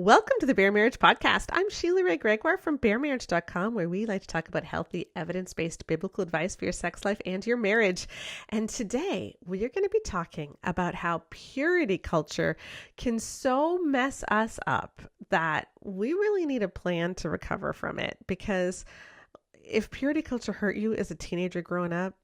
Welcome to the Bare Marriage Podcast. I'm Sheila Ray Gregoire from baremarriage.com, where we like to talk about healthy, evidence-based biblical advice for your sex life and your marriage. And today we are going to be talking about how purity culture can so mess us up that we really need a plan to recover from it. Because if purity culture hurt you as a teenager growing up,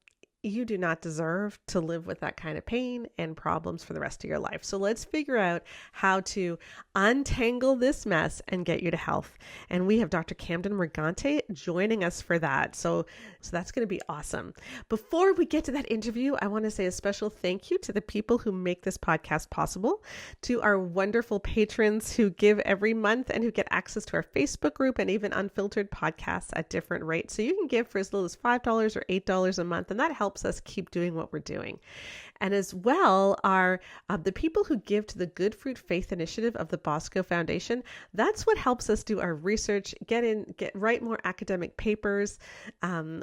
you do not deserve to live with that kind of pain and problems for the rest of your life. So let's figure out how to untangle this mess and get you to health. And we have Dr. Camden Morgante joining us for that. So that's going to be awesome. Before we get to that interview, I want to say a special thank you to the people who make this podcast possible, to our wonderful patrons who give every month and who get access to our Facebook group and even unfiltered podcasts at different rates. So you can give for as little as $5 or $8 a month, and that helps us keep doing what we're doing. And as well are the people who give to the Good Fruit Faith Initiative of the Bosco Foundation. That's what helps us do our research, write more academic papers.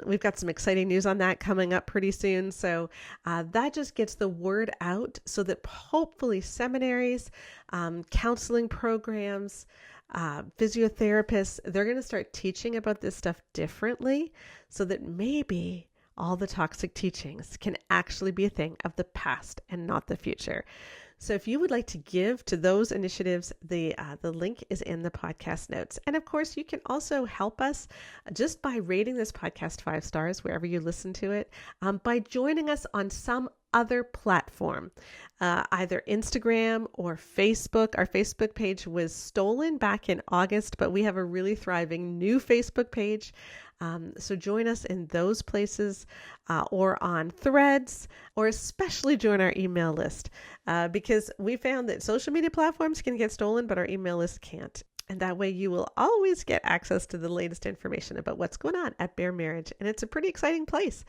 We've got some exciting news on that coming up pretty soon. So that just gets the word out so that hopefully seminaries, counseling programs, physiotherapists, they're going to start teaching about this stuff differently so that maybe all the toxic teachings can actually be a thing of the past and not the future. So if you would like to give to those initiatives, the link is in the podcast notes. And of course, you can also help us just by rating this podcast 5 stars wherever you listen to it, by joining us on some other platform, either Instagram or Facebook. Our Facebook page was stolen back in August, but we have a really thriving new Facebook page. So join us in those places or on Threads, or especially join our email list because we found that social media platforms can get stolen, but our email list can't. And that way you will always get access to the latest information about what's going on at Bare Marriage. And it's a pretty exciting place.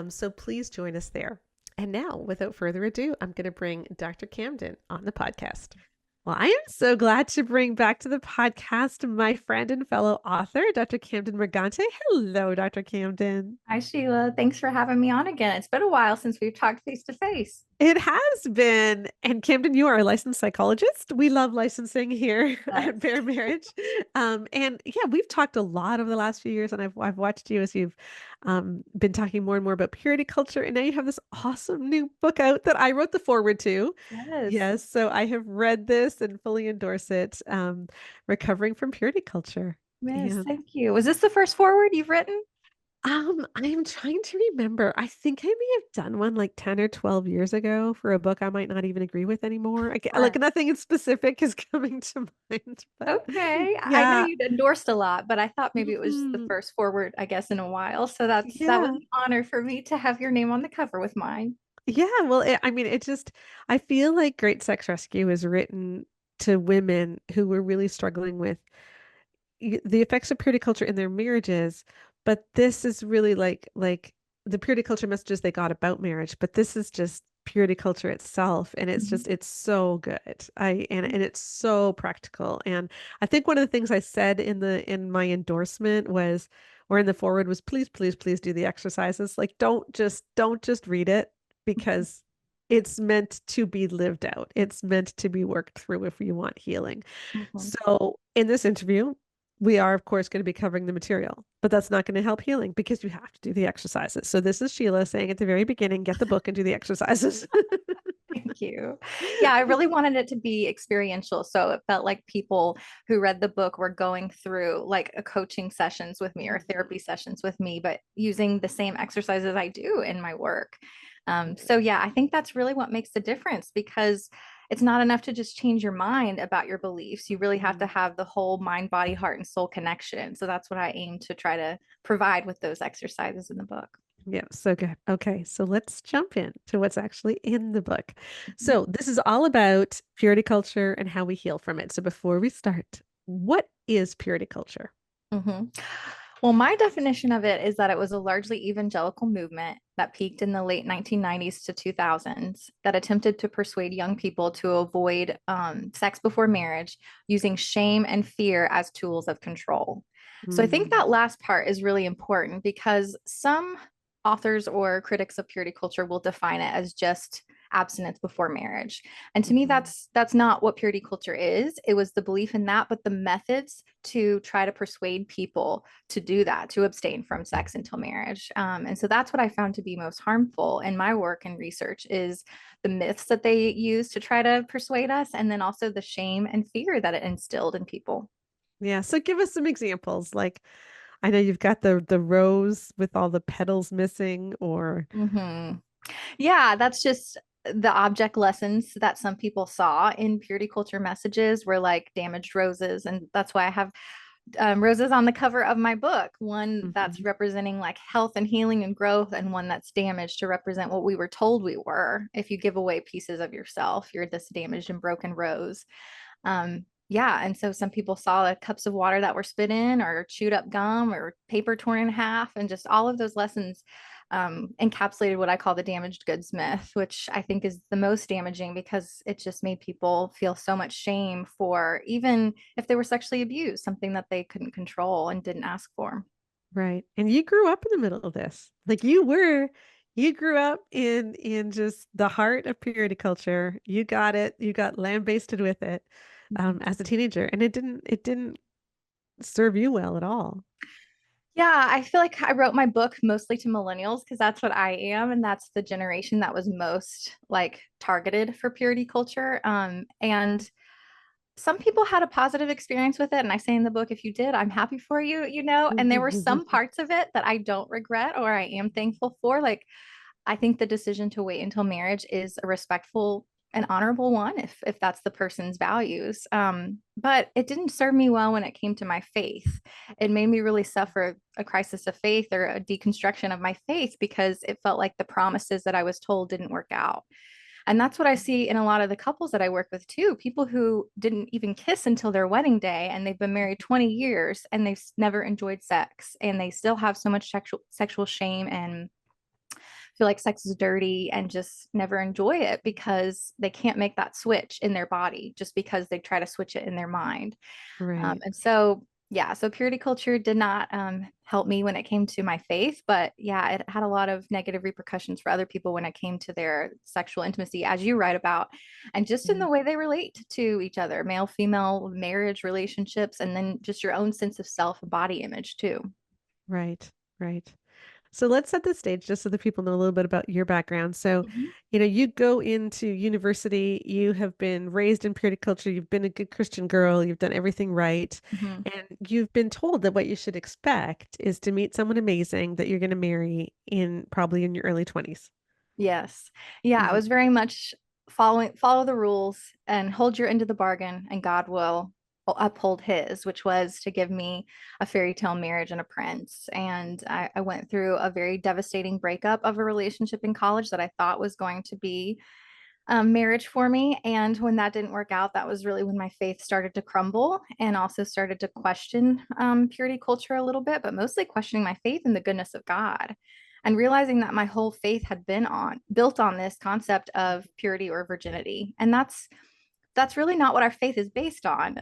So please join us there. And now, without further ado, I'm going to bring Dr. Camden on the podcast. Well, I am so glad to bring back to the podcast my friend and fellow author, Dr. Camden Morgante. Hello, Dr. Camden. Hi, Sheila. Thanks for having me on again. It's been a while since we've talked face to face. It has been. And Camden, you are a licensed psychologist. We love licensing here at Bare Marriage. And yeah, we've talked a lot over the last few years, and I've watched you as you've been talking more and more about purity culture. And now you have this awesome new book out that I wrote the foreword to. Yes. Yes. So I have read this and fully endorse it. Recovering from Purity Culture. Yes, And thank you. Was this the first forward you've written? I am trying to remember. I think I may have done one like 10 or 12 years ago for a book I might not even agree with anymore. Like nothing in specific is coming to mind. But Okay. I know yeah. you'd endorsed a lot, but I thought maybe it was the Mhm. first forward, I guess, in a while. So that was Yeah. an honor for me to have your name on the cover with mine. Yeah. Well, I mean, I feel like Great Sex Rescue is written to women who were really struggling with the effects of purity culture in their marriages, but this is really like the purity culture messages they got about marriage, but this is just purity culture itself, and Mhm. it's so good. And it's so practical. And I think one of the things I said in my endorsement was, or in the forward, was please do the exercises. Like don't just read it, because it's meant to be lived out. It's meant to be worked through if you want healing. Mhm. So in this interview, we are, of course, going to be covering the material, but that's not going to help healing because you have to do the exercises. So this is Sheila saying at the very beginning, get the book and do the exercises. Thank you. Yeah, I really wanted it to be experiential. So it felt like people who read the book were going through like a coaching sessions with me or therapy sessions with me, but using the same exercises I do in my work. So yeah, I think that's really what makes the difference, because it's not enough to just change your mind about your beliefs. You really have to have the whole mind, body, heart, and soul connection. So that's what I aim to try to provide with those exercises in the book. Yeah, so good. Okay, so let's jump in to what's actually in the book. So this is all about purity culture and how we heal from it. So before we start, what is purity culture? Mhm. Well, my definition of it is that it was a largely evangelical movement that peaked in the late 1990s to 2000s that attempted to persuade young people to avoid sex before marriage using shame and fear as tools of control. So I think Mm, that last part is really important, because some authors or critics of purity culture will define it as just abstinence before marriage. And to me, Mhm. that's not what purity culture is. It was the belief in that, but the methods to try to persuade people to do that, to abstain from sex until marriage. And so that's what I found to be most harmful in my work and research is the myths that they use to try to persuade us, and then also the shame and fear that it instilled in people. Yeah. So give us some examples. Like, I know you've got the rose with all the petals missing, or Mm-hmm. Yeah, that's just the object lessons that some people saw in purity culture messages were like damaged roses. And that's why I have roses on the cover of my book, one that's Mhm. representing like health and healing and growth, and one that's damaged to represent what we were told we were. If you give away pieces of yourself, you're this damaged and broken rose. Yeah, and so some people saw the cups of water that were spit in, or chewed up gum, or paper torn in half, and just all of those lessons encapsulated what I call the damaged goods myth, which I think is the most damaging because it just made people feel so much shame for even if they were sexually abused, something that they couldn't control and didn't ask for. Right. And you grew up in the middle of this. Like you grew up in just the heart of purity culture. You got it. You got lambasted with it Mhm. as a teenager, and it didn't serve you well at all. Yeah, I feel like I wrote my book mostly to millennials because that's what I am, and that's the generation that was most like targeted for purity culture. And some people had a positive experience with it, and I say in the book, if you did, I'm happy for you, you know. And there were some parts of it that I don't regret or I am thankful for. Like I think the decision to wait until marriage is a respectful and honorable one if that's the person's values. But it didn't serve me well when it came to my faith. It made me really suffer a crisis of faith or a deconstruction of my faith because it felt like the promises that I was told didn't work out. And that's what I see in a lot of the couples that I work with too. People who didn't even kiss until their wedding day and they've been married 20 years and they've never enjoyed sex and they still have so much sexual shame and feel like sex is dirty and just never enjoy it because they can't make that switch in their body just because they try to switch it in their mind. Right. And so, yeah, so purity culture did not help me when it came to my faith, but yeah, it had a lot of negative repercussions for other people when it came to their sexual intimacy, as you write about, and just in Yeah. the way they relate to each other, male, female, marriage relationships, and then just your own sense of self and body image too. Right. Right. So let's set the stage just so that people know a little bit about your background. So, Mhm. you go into university, you have been raised in purity culture, you've been a good Christian girl, you've done everything right, Mhm. and you've been told that what you should expect is to meet someone amazing that you're going to marry in probably in your early 20s. Yes. Yeah, I Hmm. was very much follow the rules and hold your end of the bargain, and God will uphold his, which was to give me a fairy tale marriage and a prince. And I went through a very devastating breakup of a relationship in college that I thought was going to be marriage for me. And when that didn't work out, that was really when my faith started to crumble and also started to question purity culture a little bit, but mostly questioning my faith in the goodness of God and realizing that my whole faith had been on built on this concept of purity or virginity. And that's really not what our faith is based on.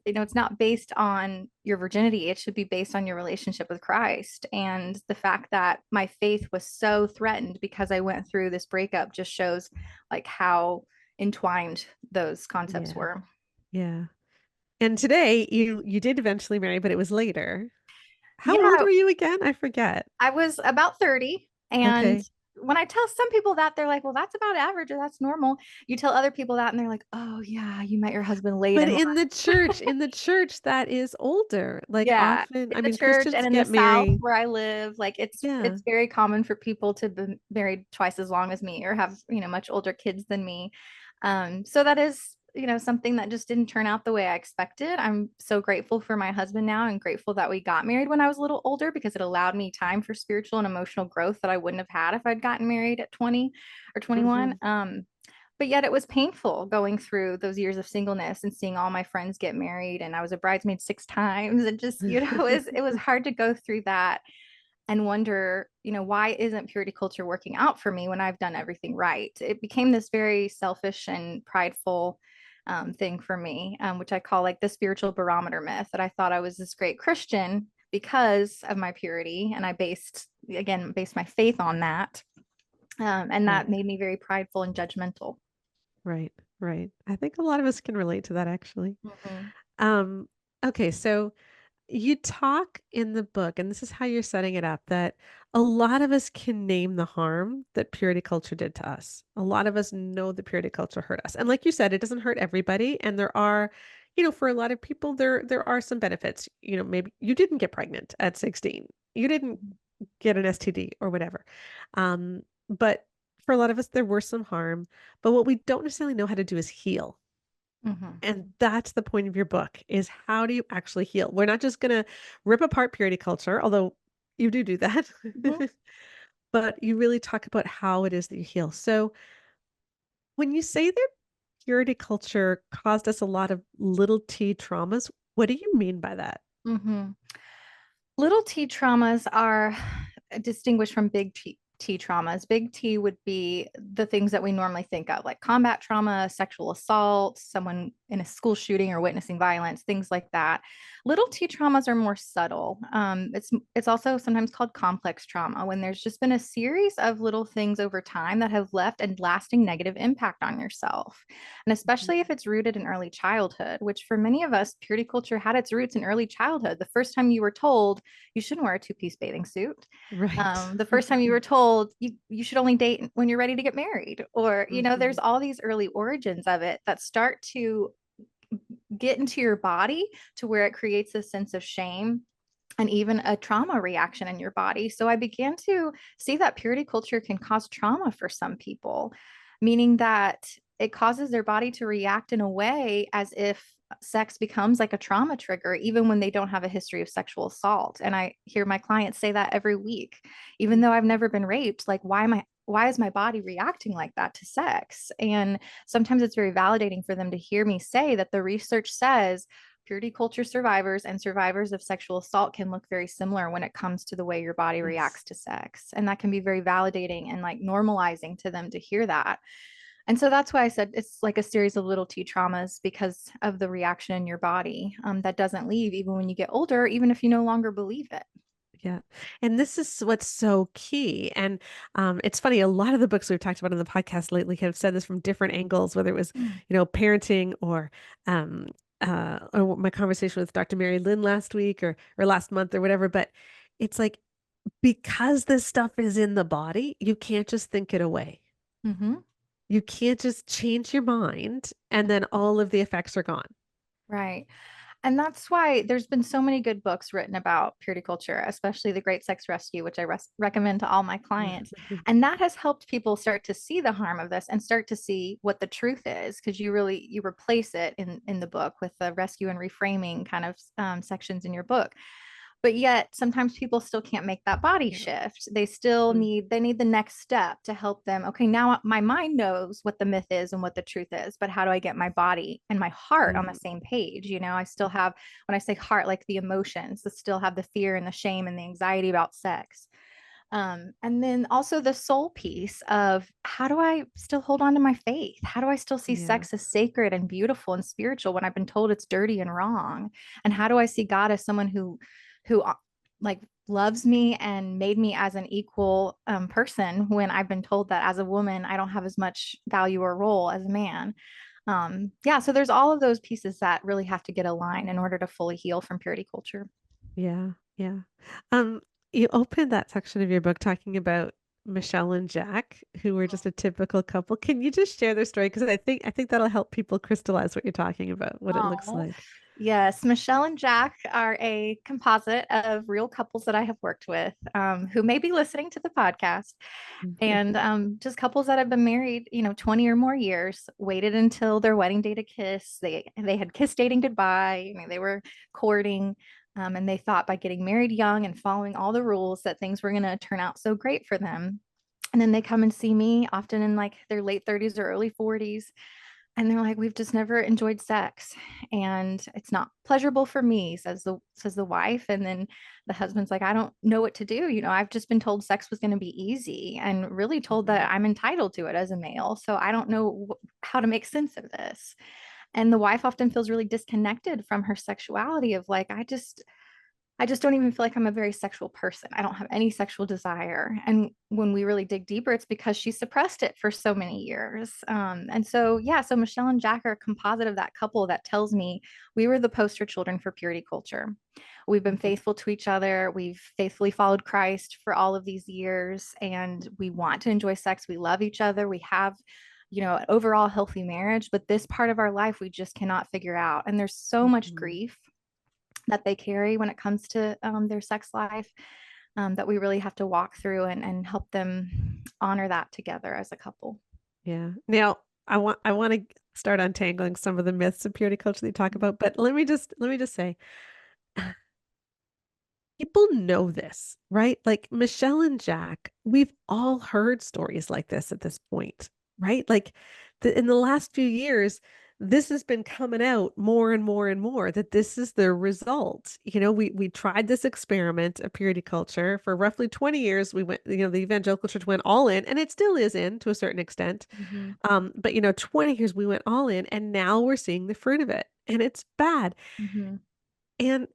It's not based on your virginity. It should be based on your relationship with Christ. And the fact that my faith was so threatened because I went through this breakup just shows like how entwined those concepts Yeah. were. Yeah. And today you did eventually marry, but it was later. How old Yeah, were you again? I forget. I was about 30. And Okay. when I tell some people that, they're like, well, that's about average or that's normal. You tell other people that, and they're like, oh, yeah, you met your husband late But in life. in the church, that is older. Like Yeah, often, in I the mean, church and Christians in the get South married. where I live, like Yeah. it's very common for people to be married twice as long as me or have, much older kids than me. So that is, something that just didn't turn out the way I expected. I'm so grateful for my husband now and grateful that we got married when I was a little older because it allowed me time for spiritual and emotional growth that I wouldn't have had if I'd gotten married at 20 or 21. Hmm. But yet it was painful going through those years of singleness and seeing all my friends get married, and I was a bridesmaid 6 times, and just it was hard to go through that and wonder, why isn't purity culture working out for me when I've done everything right? It became this very selfish and prideful thing for me, which I call like the spiritual barometer myth, that I thought I was this great Christian because of my purity, and I based my faith on that. And Right. that made me very prideful and judgmental. Right. Right. I think a lot of us can relate to that actually. Mhm. Um, okay, so you talk in the book, and this is how you're setting it up, that a lot of us can name the harm that purity culture did to us. A lot of us know that purity culture hurt us. And like you said, it doesn't hurt everybody. And there are, for a lot of people, there are some benefits. Maybe you didn't get pregnant at 16. You didn't get an STD or whatever. But for a lot of us, there were some harm. But what we don't necessarily know how to do is heal. Mhm. And that's the point of your book is how do you actually heal? We're not just going to rip apart purity culture, although you do that. Mhm. But you really talk about how it is that you heal. So when you say that purity culture caused us a lot of little t traumas, what do you mean by that? Mhm. Little T traumas are distinguished from big T traumas. Big T would be the things that we normally think of, like combat trauma, sexual assault, someone in a school shooting or witnessing violence, things like that. Little T traumas are more subtle. It's also sometimes called complex trauma when there's just been a series of little things over time that have left a lasting negative impact on yourself. And Mhm. especially if it's rooted in early childhood, which for many of us, purity culture had its roots in early childhood. The first time you were told you shouldn't wear a two-piece bathing suit. Right. The first time you were told you should only date when you're ready to get married, or there's Mhm. all these early origins of it that start to get into your body to where it creates a sense of shame and even a trauma reaction in your body. So I began to see that purity culture can cause trauma for some people, meaning that it causes their body to react in a way as if sex becomes like a trauma trigger, even when they don't have a history of sexual assault. And I hear my clients say that every week, even though I've never been raped, like, why is my body reacting like that to sex? And sometimes it's very validating for them to hear me say that the research says purity culture survivors and survivors of sexual assault can look very similar when it comes to the way your body Yes. reacts to sex. And that can be very validating and like normalizing to them to hear that. And so that's why I said it's like a series of little t traumas because of the reaction in your body that doesn't leave even when you get older, even if you no longer believe it. Yeah. And this is what's so key. And it's funny, a lot of the books we've talked about on the podcast lately have said this from different angles, whether it was, Mm. parenting um, or my conversation with Dr. Mary Lynn last week or last month or whatever. But it's like, because this stuff is in the body, you can't just think it away. Mm-hmm. You can't just change your mind and then all of the effects are gone. Right. And that's why there's been so many good books written about purity culture, especially The Great Sex Rescue, which I recommend to all my clients. And that has helped people start to see the harm of this and start to see what the truth is, because you replace it in the book with the rescue and reframing kind of sections in your book. But yet sometimes people still can't make that body Yeah. shift. They still Mm, need the next step to help them. Okay, now my mind knows what the myth is and what the truth is, but how do I get my body and my heart on the mhm. same page? I still have, when I say heart, like the emotions, I still have the fear and the shame and the anxiety about sex. And then also the soul piece of how do I still hold on to my faith? How do I still see Yeah. sex as sacred and beautiful and spiritual when I've been told it's dirty and wrong? And how do I see God as someone who like loves me and made me as an equal person when I've been told that as a woman I don't have as much value or role as a man? Yeah, so there's all of those pieces that really have to get aligned in order to fully heal from purity culture. Yeah, yeah. Um, you opened that section of your book talking about Michelle and Jack, who were just a typical couple. Can you just share their story? Because I think that'll help people crystallize what you're talking about, what it looks Oh, like. yes. Michelle and Jack are a composite of real couples that I have worked with who may be listening to the podcast. And just couples that have been married, 20 or more years, waited until their wedding day to kiss. They had kissed dating goodbye. They were courting. And they thought by getting married young and following all the rules that things were going to turn out so great for them. And then they come and see me often in like their late 30s or early 40s, and they're like, we've just never enjoyed sex and it's not pleasurable for me, says the wife. And then the husband's like, I don't know what to do. I've just been told sex was going to be easy and really told Mhm. that I'm entitled to it as a male. So I don't know how to make sense of this. And the wife often feels really disconnected from her sexuality of like, I just don't even feel like I'm a very sexual person. I don't have any sexual desire. And when we really dig deeper, it's because she suppressed it for so many years. And so, yeah, so Michelle and Jack are a composite of that couple that tells me we were the poster children for purity culture. We've been Mhm. faithful to each other. We've faithfully followed Christ for all of these years, and we want to enjoy sex. We love each other. We have, an overall healthy marriage, but this part of our life we just cannot figure out. And there's so much Mhm. grief that they carry when it comes to their sex life, that we really have to walk through and help them honor that together as a couple. Yeah. Now, I want to start untangling some of the myths of purity culture that you talk about, but let me just say, people know this, right? Like Michelle and Jack, we've all heard stories like this at this point, right? Like in the last few years, this has been coming out more and more and more that this is the result. We tried this experiment of purity culture for roughly 20 years. We went, the evangelical church went all in, and it still is in to a certain extent. Mm-hmm. But 20 years we went all in, and now we're seeing the fruit of it, and it's bad. Mm-hmm. And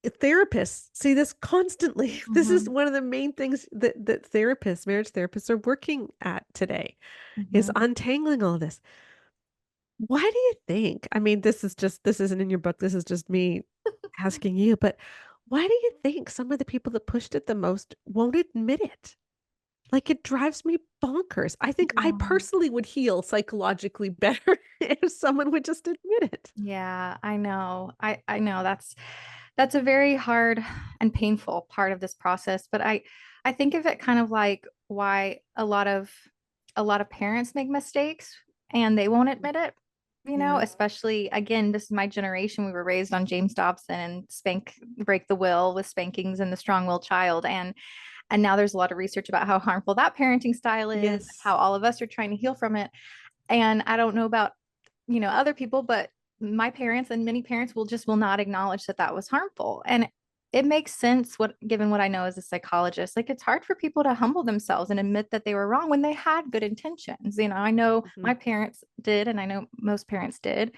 therapists see this constantly. This is Mm-hmm. one of the main things that therapists, marriage therapists, are working at today, is Mm-hmm. untangling all this. Why do you think? I mean, this isn't in your book. This is just me asking you, but why do you think some of the people that pushed it the most won't admit it? Like, it drives me bonkers. I think I Yeah. personally would heal psychologically better if someone would just admit it. Yeah, I know. I know that's a very hard and painful part of this process, but I think of it kind of like why a lot of parents make mistakes and they won't admit it, Yeah. especially again, this is my generation. We were raised on James Dobson and spank break the will with spankings and the strong-willed child, and now there's a lot of research about how harmful that parenting style is, Yes. how all of us are trying to heal from it. And I don't know about other people, but my parents and many parents will not acknowledge that that was harmful. And it makes sense, what given what I know as a psychologist. Like, it's hard for people to humble themselves and admit that they were wrong when they had good intentions. I know Mhm. my parents did, and I know most parents did.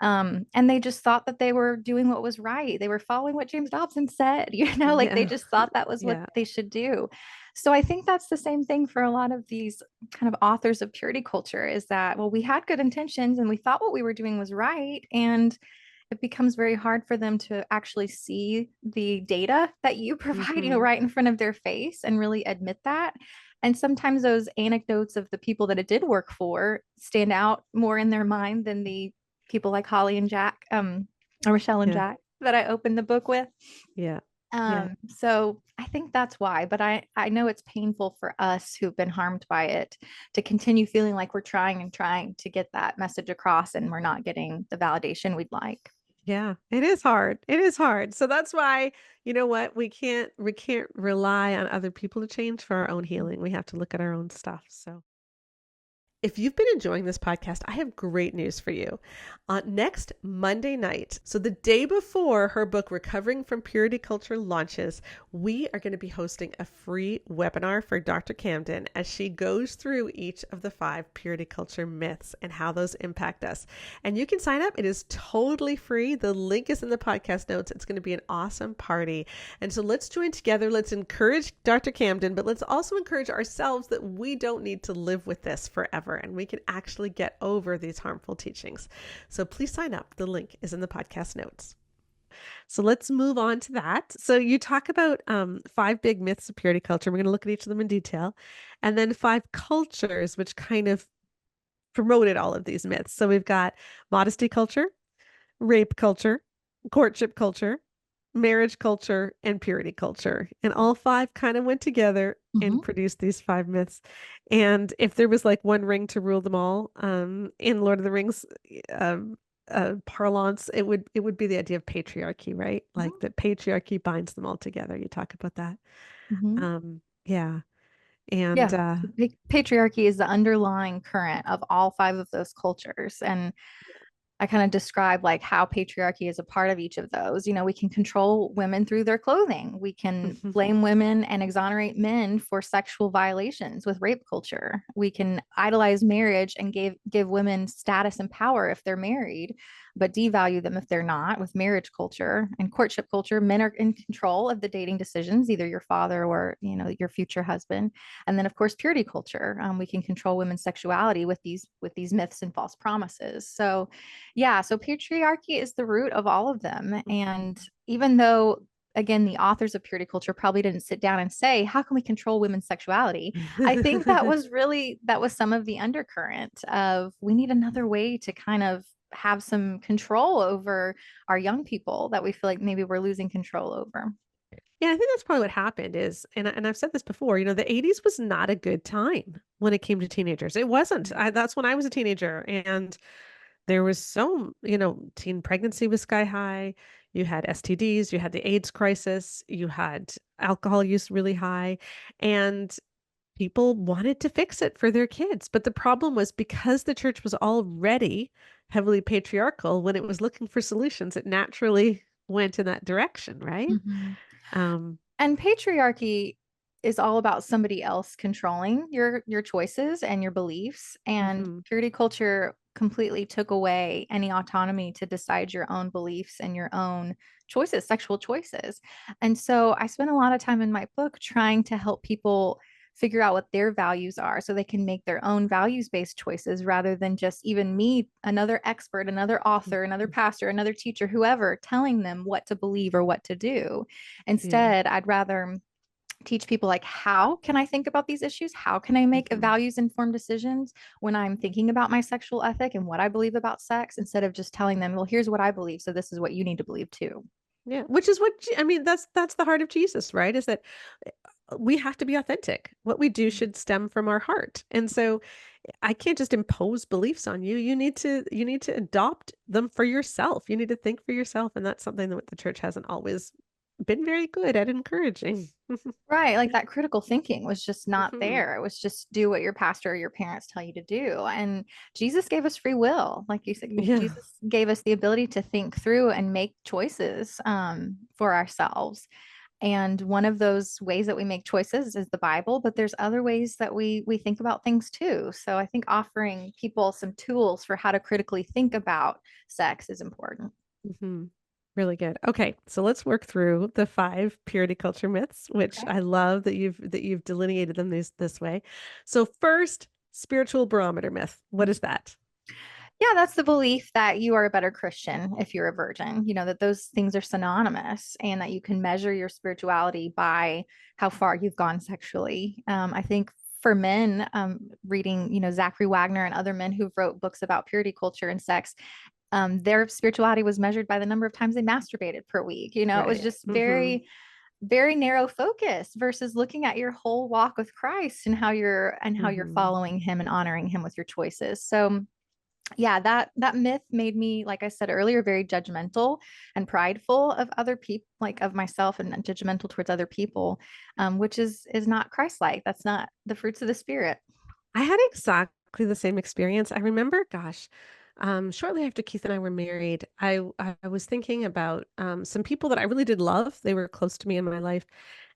And they just thought that they were doing what was right. They were following what James Dobson said, like they Yeah. just thought that was what Yeah. they should do. So I think that's the same thing for a lot of these kind of authors of purity culture, is that, well, we had good intentions and we thought what we were doing was right. And it becomes very hard for them to actually see the data that you provide, Mhm. right in front of their face, and really admit that. And sometimes those anecdotes of the people that it did work for stand out more in their mind than the people like Holly and Jack, or Michelle and Yeah. Jack, that I opened the book with. Yeah. Yeah. So I think that's why, but I know it's painful for us who've been harmed by it to continue feeling like we're trying and trying to get that message across and we're not getting the validation we'd like. Yeah. It is hard. It is hard. So that's why, you know what, we can't rely on other people to change for our own healing. We have to look at our own stuff. So if you've been enjoying this podcast, I have great news for you. Next Monday night, so the day before her book Recovering from Purity Culture launches, we are going to be hosting a free webinar for Dr. Camden as she goes through each of the 5 purity culture myths and how those impact us. And you can sign up. It is totally free. The link is in the podcast notes. It's going to be an awesome party. And so let's join together. Let's encourage Dr. Camden, but let's also encourage ourselves that we don't need to live with this forever, and we can actually get over these harmful teachings. So please sign up. The link is in the podcast notes. So let's move on to that. So you talk about 5 big myths of purity culture. We're going to look at each of them in detail. And then 5 cultures, which kind of promoted all of these myths. So we've got modesty culture, rape culture, courtship culture, marriage culture, and purity culture. And all 5 kind of went together and Mhm. produced these 5 myths. And if there was like one ring to rule them all, in Lord of the Rings um, parlance, it would be the idea of patriarchy, right? Like that patriarchy binds them all together. You talk about that. Mhm. Yeah. And Yeah. So patriarchy is the underlying current of all 5 of those cultures. And I kind of describe like how patriarchy is a part of each of those. We can control women through their clothing. We can blame women and exonerate men for sexual violations with rape culture. We can idolize marriage and give women status and power if they're married. but devalue them if they're not. With marriage culture and courtship culture, men are in control of the dating decisions, either your father or, your future husband. And then of course, purity culture. We can control women's sexuality with these myths and false promises. So yeah, so patriarchy is the root of all of them. And even though, again, the authors of purity culture probably didn't sit down and say, how can we control women's sexuality? I think that was some of the undercurrent of, we need another way to kind of have some control over our young people that we feel like maybe we're losing control over. Yeah, I think that's probably what happened is, and I've said this before, the 80s was not a good time when it came to teenagers. It wasn't. That's when I was a teenager, and there was teen pregnancy was sky high. You had STDs, you had the AIDS crisis, you had alcohol use really high, and people wanted to fix it for their kids. But the problem was, because the church was already heavily patriarchal, when it was looking for solutions, it naturally went in that direction, right? Mhm. Um, And patriarchy is all about somebody else controlling your choices and your beliefs. And mhm. purity culture completely took away any autonomy to decide your own beliefs and your own choices, sexual choices. And so I spent a lot of time in my book trying to help people figure out what their values are so they can make their own values-based choices rather than just even me, another expert, another author, another pastor, another teacher, whoever, telling them what to believe or what to do. Yeah. Instead, I'd rather teach people, like, how can I think about these issues? How can I make Mhm. values informed decisions when I'm thinking about my sexual ethic and what I believe about sex, instead of just telling them, well, here's what I believe, so this is what you need to believe too. Yeah, which is I mean, that's the heart of Jesus, right? Is that we have to be authentic. What we do should stem from our heart. And so I can't just impose beliefs on you. You need to adopt them for yourself. You need to think for yourself, and that's something that the church hasn't always been very good at encouraging. Right. Like that critical thinking was just not Mhm. there. It was just do what your pastor or your parents tell you to do. And Jesus gave us free will. Like you said, Yeah. Jesus gave us the ability to think through and make choices for ourselves. And one of those ways that we make choices is the Bible, but there's other ways that we think about things too. So I think offering people some tools for how to critically think about sex is important. Mhm. Really good. Okay, so let's work through the five purity culture myths, which Okay. I love that you've delineated them this way. So first, spiritual barometer myth. What is that? Yeah, that's the belief that you are a better Christian if you're a virgin, that those things are synonymous and that you can measure your spirituality by how far you've gone sexually. I think for men, reading, Zachary Wagner and other men who've wrote books about purity culture and sex, their spirituality was measured by the number of times they masturbated per week. It was Right. just Mm-hmm. very, very narrow focus versus looking at your whole walk with Christ and how you're Mm-hmm. following him and honoring him with your choices. So yeah, that myth made me, like I said earlier, very judgmental and prideful of other people, like of myself, and judgmental towards other people, which is not Christ-like. That's not the fruits of the spirit. I had exactly the same experience. I remember, gosh, shortly after Keith and I were married, I was thinking about some people that I really did love. They were close to me in my life,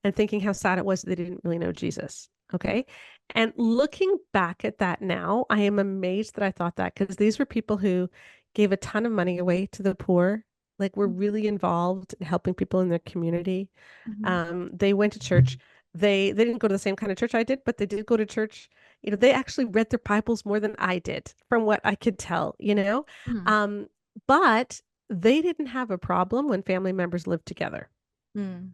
and thinking how sad it was that they didn't really know Jesus. Okay. And looking back at that now, I am amazed that I thought that, because these were people who gave a ton of money away to the poor, like were really involved in helping people in their community. Mhm. They went to church. They didn't go to the same kind of church I did, but they did go to church. They actually read their Bibles more than I did, from what I could tell. Mhm. Um, but they didn't have a problem when family members lived together, Mhm.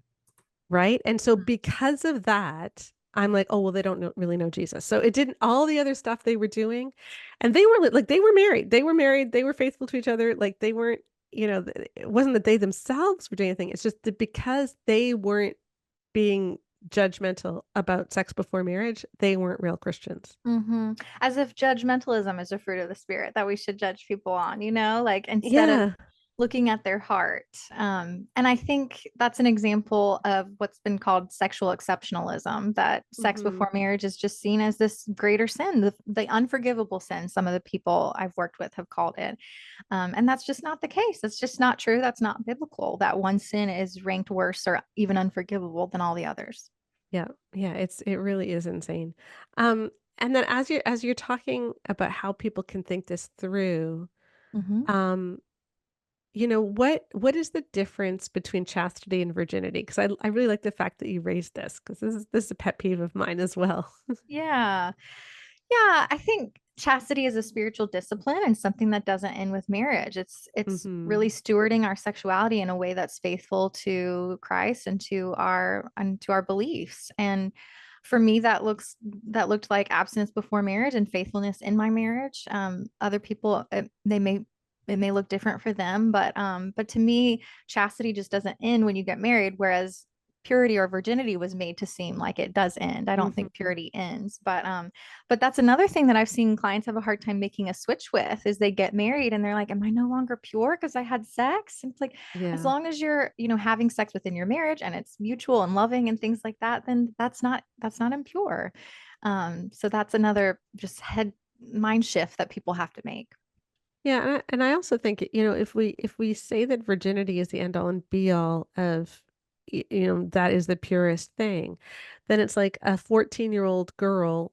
right? And so because of that, I'm like, oh, well, they don't really know Jesus. So it didn't, all the other stuff they were doing, and they were like, they were married. They were married. They were faithful to each other. Like they weren't, it wasn't that they themselves were doing anything. It's just that because they weren't being judgmental about sex before marriage, they weren't real Christians. Mhm. As if judgmentalism is a fruit of the spirit that we should judge people on, like instead of Yeah. looking at their heart. And I think that's an example of what's been called sexual exceptionalism, that sex Hmm. before marriage is just seen as this greater sin, the unforgivable sin, some of the people I've worked with have called it. And that's just not the case. That's just not true. That's not biblical, that one sin is ranked worse or even unforgivable than all the others. Yeah. Yeah. It really is insane. And then as you're talking about how people can think this through, Mhm. um, what is the difference between chastity and virginity? Because I really like the fact that you raised this, because this is a pet peeve of mine as well. Yeah. Yeah, I think chastity is a spiritual discipline and something that doesn't end with marriage. It's Hmm. really stewarding our sexuality in a way that's faithful to Christ and to our beliefs. And for me, that looked like abstinence before marriage and faithfulness in my marriage. Other people, it may look different for them, but to me, chastity just doesn't end when you get married, whereas purity or virginity was made to seem like it does end. I don't think Hmm. purity ends, but that's another thing that I've seen clients have a hard time making a switch with is they get married and they're like, am I no longer pure because I had sex? And it's like, as Yeah. long as you're, having sex within your marriage and it's mutual and loving and things like that, then that's not impure. So that's another just head mind shift that people have to make. Yeah, and I also think, if we say that virginity is the end all and be all of, that is the purest thing, then it's like a 14-year-old girl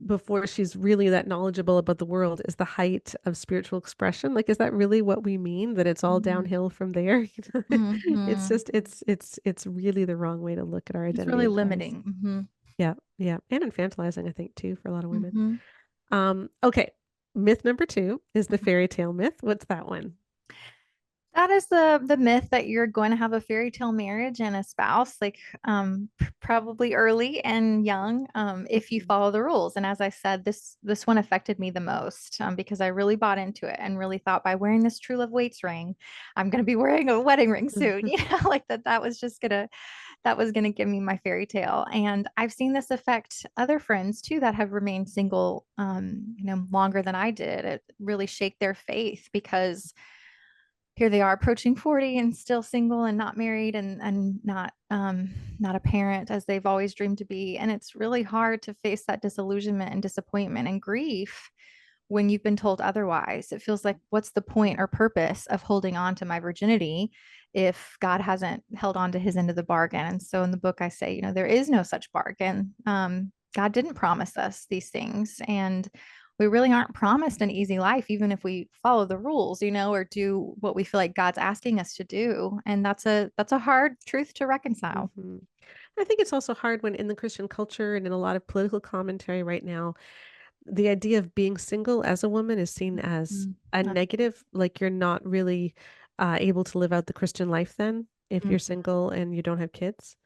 before she's really that knowledgeable about the world is the height of spiritual expression. Like, is that really what we mean? That it's all Mhm. downhill from there? It's Mhm. just it's really the wrong way to look at our It's identity really in Christ. limiting. Hmm. Yeah, yeah, and infantilizing, I think, too, for a lot of women. Hmm. Okay. Myth number two is the Hmm. fairy tale myth. What's that one? That is the myth that you're going to have a fairy tale marriage and a spouse, like probably early and young, if you Mhm. follow the rules. And as I said, this one affected me the most because I really bought into it and really thought by wearing this True Love Waits ring, I'm going to be wearing a wedding ring soon. Like that was just gonna give me my fairy tale. And I've seen this affect other friends too that have remained single, longer than I did. It really shake their faith because here they are approaching 40 and still single and not married and not a parent as they've always dreamed to be. And it's really hard to face that disillusionment and disappointment and grief when you've been told otherwise. It feels like, what's the point or purpose of holding on to my virginity if God hasn't held on to his end of the bargain? And so in the book, I say, there is no such bargain. God didn't promise us these things. And we really aren't promised an easy life, even if we follow the rules, or do what we feel like God's asking us to do. And that's a hard truth to reconcile. Mhm. I think it's also hard when in the Christian culture and in a lot of political commentary right now, the idea of being single as a woman is seen as Mhm. a negative, like you're not really able to live out the Christian life then if you're Mhm. single and you don't have kids.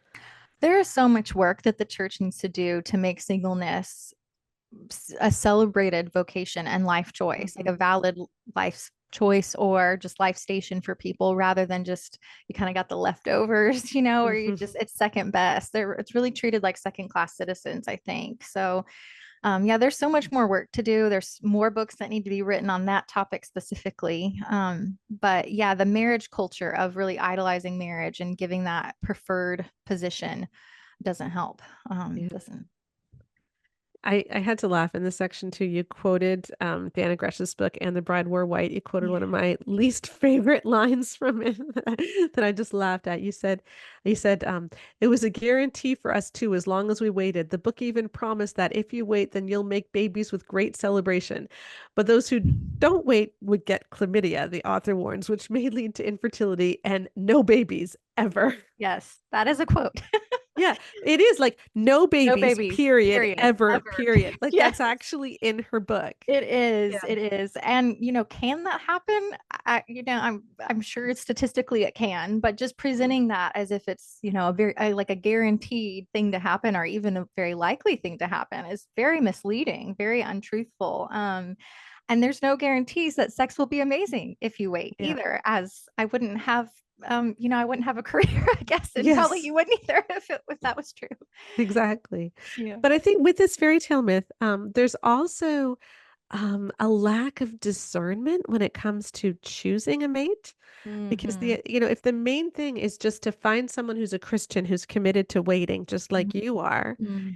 There is so much work that the church needs to do to make singleness a celebrated vocation and life choice, like a Hmm. valid life choice or just life station for people rather than just you kind of got the leftovers, or you Hmm. just it's second best. It's really treated like second class citizens, I think. So yeah, there's so much more work to do. There's more books that need to be written on that topic specifically. But yeah, the marriage culture of really idolizing marriage and giving that preferred position doesn't help. Yeah. Doesn't. I had to laugh in this section too. You quoted Dana Gresh's book and The Bride Wore White. You quoted one of Yeah. my least favorite lines from it that I just laughed at. You said, it was a guarantee for us too, as long as we waited. The book even promised that if you wait, then you'll make babies with great celebration. But those who don't wait would get chlamydia, the author warns, which may lead to infertility and no babies ever. Yes, that is a quote. Yeah, it is like no No babies, babies, period, period, ever, ever. period. Like Yes, that's actually in her book. it is. Yeah. It is. And can that happen? I'm sure statistically it can, but just Mhm. presenting that as if it's, a very like a guaranteed thing to happen or even a very likely thing to happen is very misleading, very untruthful. And there's no guarantees that sex will be amazing if you wait Yeah. either, as I wouldn't have a career, I guess, and probably Yes, you wouldn't either if that was true. exactly. Yeah. But I think with this fairy tale myth, there's also a lack of discernment when it comes to choosing a mate. Because Hmm. if the main thing is just to find someone who's a Christian who's committed to waiting, just like you are, Hmm.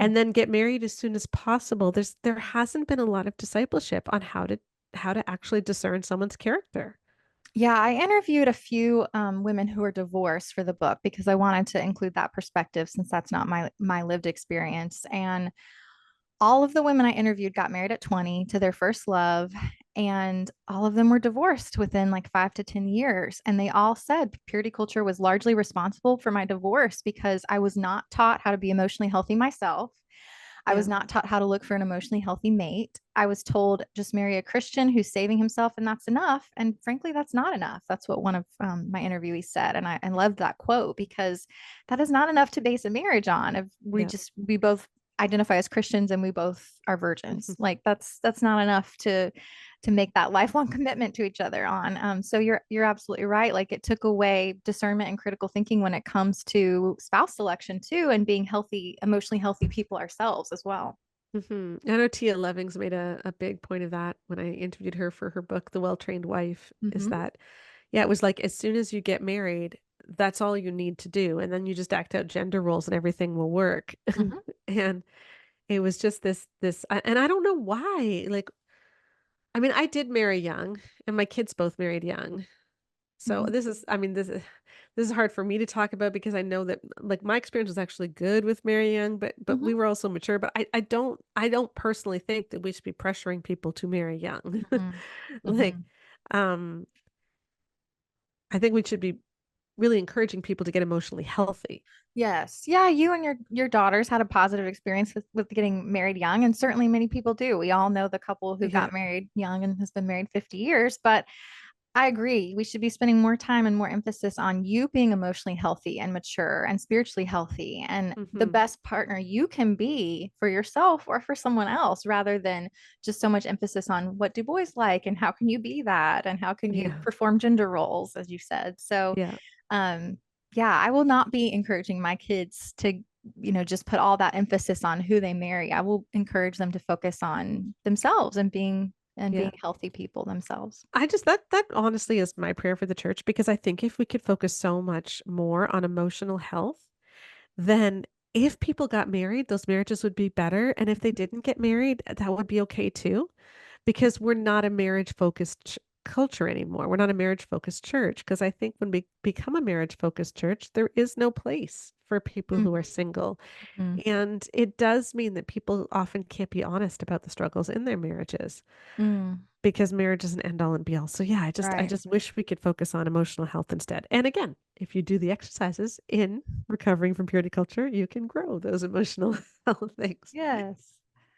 and then get married as soon as possible, there hasn't been a lot of discipleship on how to actually discern someone's character. Yeah, I interviewed a few women who are divorced for the book because I wanted to include that perspective since that's not my lived experience. And all of the women I interviewed got married at 20 to their first love, and all of them were divorced within like 5 to 10 years. And they all said purity culture was largely responsible for my divorce because I was not taught how to be emotionally healthy myself. I was Yeah. not taught how to look for an emotionally healthy mate. I was told just marry a Christian who's saving himself and that's enough. And frankly, that's not enough. That's what one of my interviewees said. And I loved that quote because that is not enough to base a marriage on. If Yeah. we both identify as Christians and we both are virgins, like that's not enough to make that lifelong commitment to each other on. So you're absolutely right. Like it took away discernment and critical thinking when it comes to spouse selection too, and being healthy, emotionally healthy people ourselves as well. I know Tia Levings made a big point of that when I interviewed her for her book, The Well-Trained Wife, is Mm-hmm. that, yeah, it was like as soon as you get married, that's all you need to do. And then you just act out gender roles and everything will work. Mm-hmm. And it was just and I don't know why. Like, I mean, I did marry young, and my kids both married young. So Mm-hmm. this is hard for me to talk about because I know that like my experience was actually good with Mary Young, but Mm-hmm. we were also mature. But I don't personally think that we should be pressuring people to marry young. Mm-hmm. Like, Mm-hmm. um, I think we should be really encouraging people to get emotionally healthy. Yes. Yeah, you and your daughters had a positive experience with getting married young, and certainly many people do. We all know the couple who Yeah. got married young and has been married 50 years, but I agree. We should be spending more time and more emphasis on you being emotionally healthy and mature and spiritually healthy and the Hmm. best partner you can be for yourself or for someone else rather than just so much emphasis on what do boys like and how can you be that and how can you Yeah. perform gender roles, as you said. So, Yeah. um, yeah, I will not be encouraging my kids to, just put all that emphasis on who they marry. I will encourage them to focus on themselves and Yeah. being healthy people themselves. I just that honestly is my prayer for the church because I think if we could focus so much more on emotional health, then if people got married, those marriages would be better. And if they didn't get married, that would be okay too, because we're not a marriage focused culture anymore. We're not a marriage focused church. Because I think when we become a marriage focused church, there is no place for people who are single. Mhm. And it does mean that people often can't be honest about the struggles in their marriages Mm, because marriage is an end all and be all. So yeah, I right. just wish we could focus on emotional health instead. And again, if you do the exercises in recovering from purity culture, you can grow those emotional health things. Yes.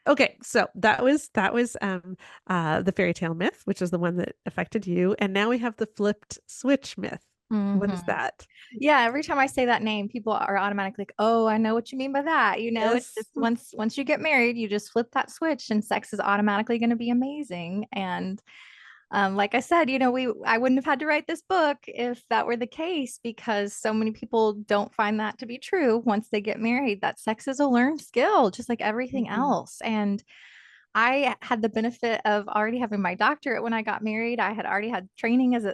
Okay, so that was the fairy tale myth, which is the one that affected you, and now we have the flipped switch myth. What is Hmm. that? Yeah, every time I say that name, people are automatically like, "Oh, I know what you mean by that." It's Yes. just once you get married, you just flip that switch, and sex is automatically going to be amazing. And like I said, I wouldn't have had to write this book if that were the case because so many people don't find that to be true once they get married. That sex is a learned skill, just like everything Hmm. else. And I had the benefit of already having my doctorate when I got married. I had already had training as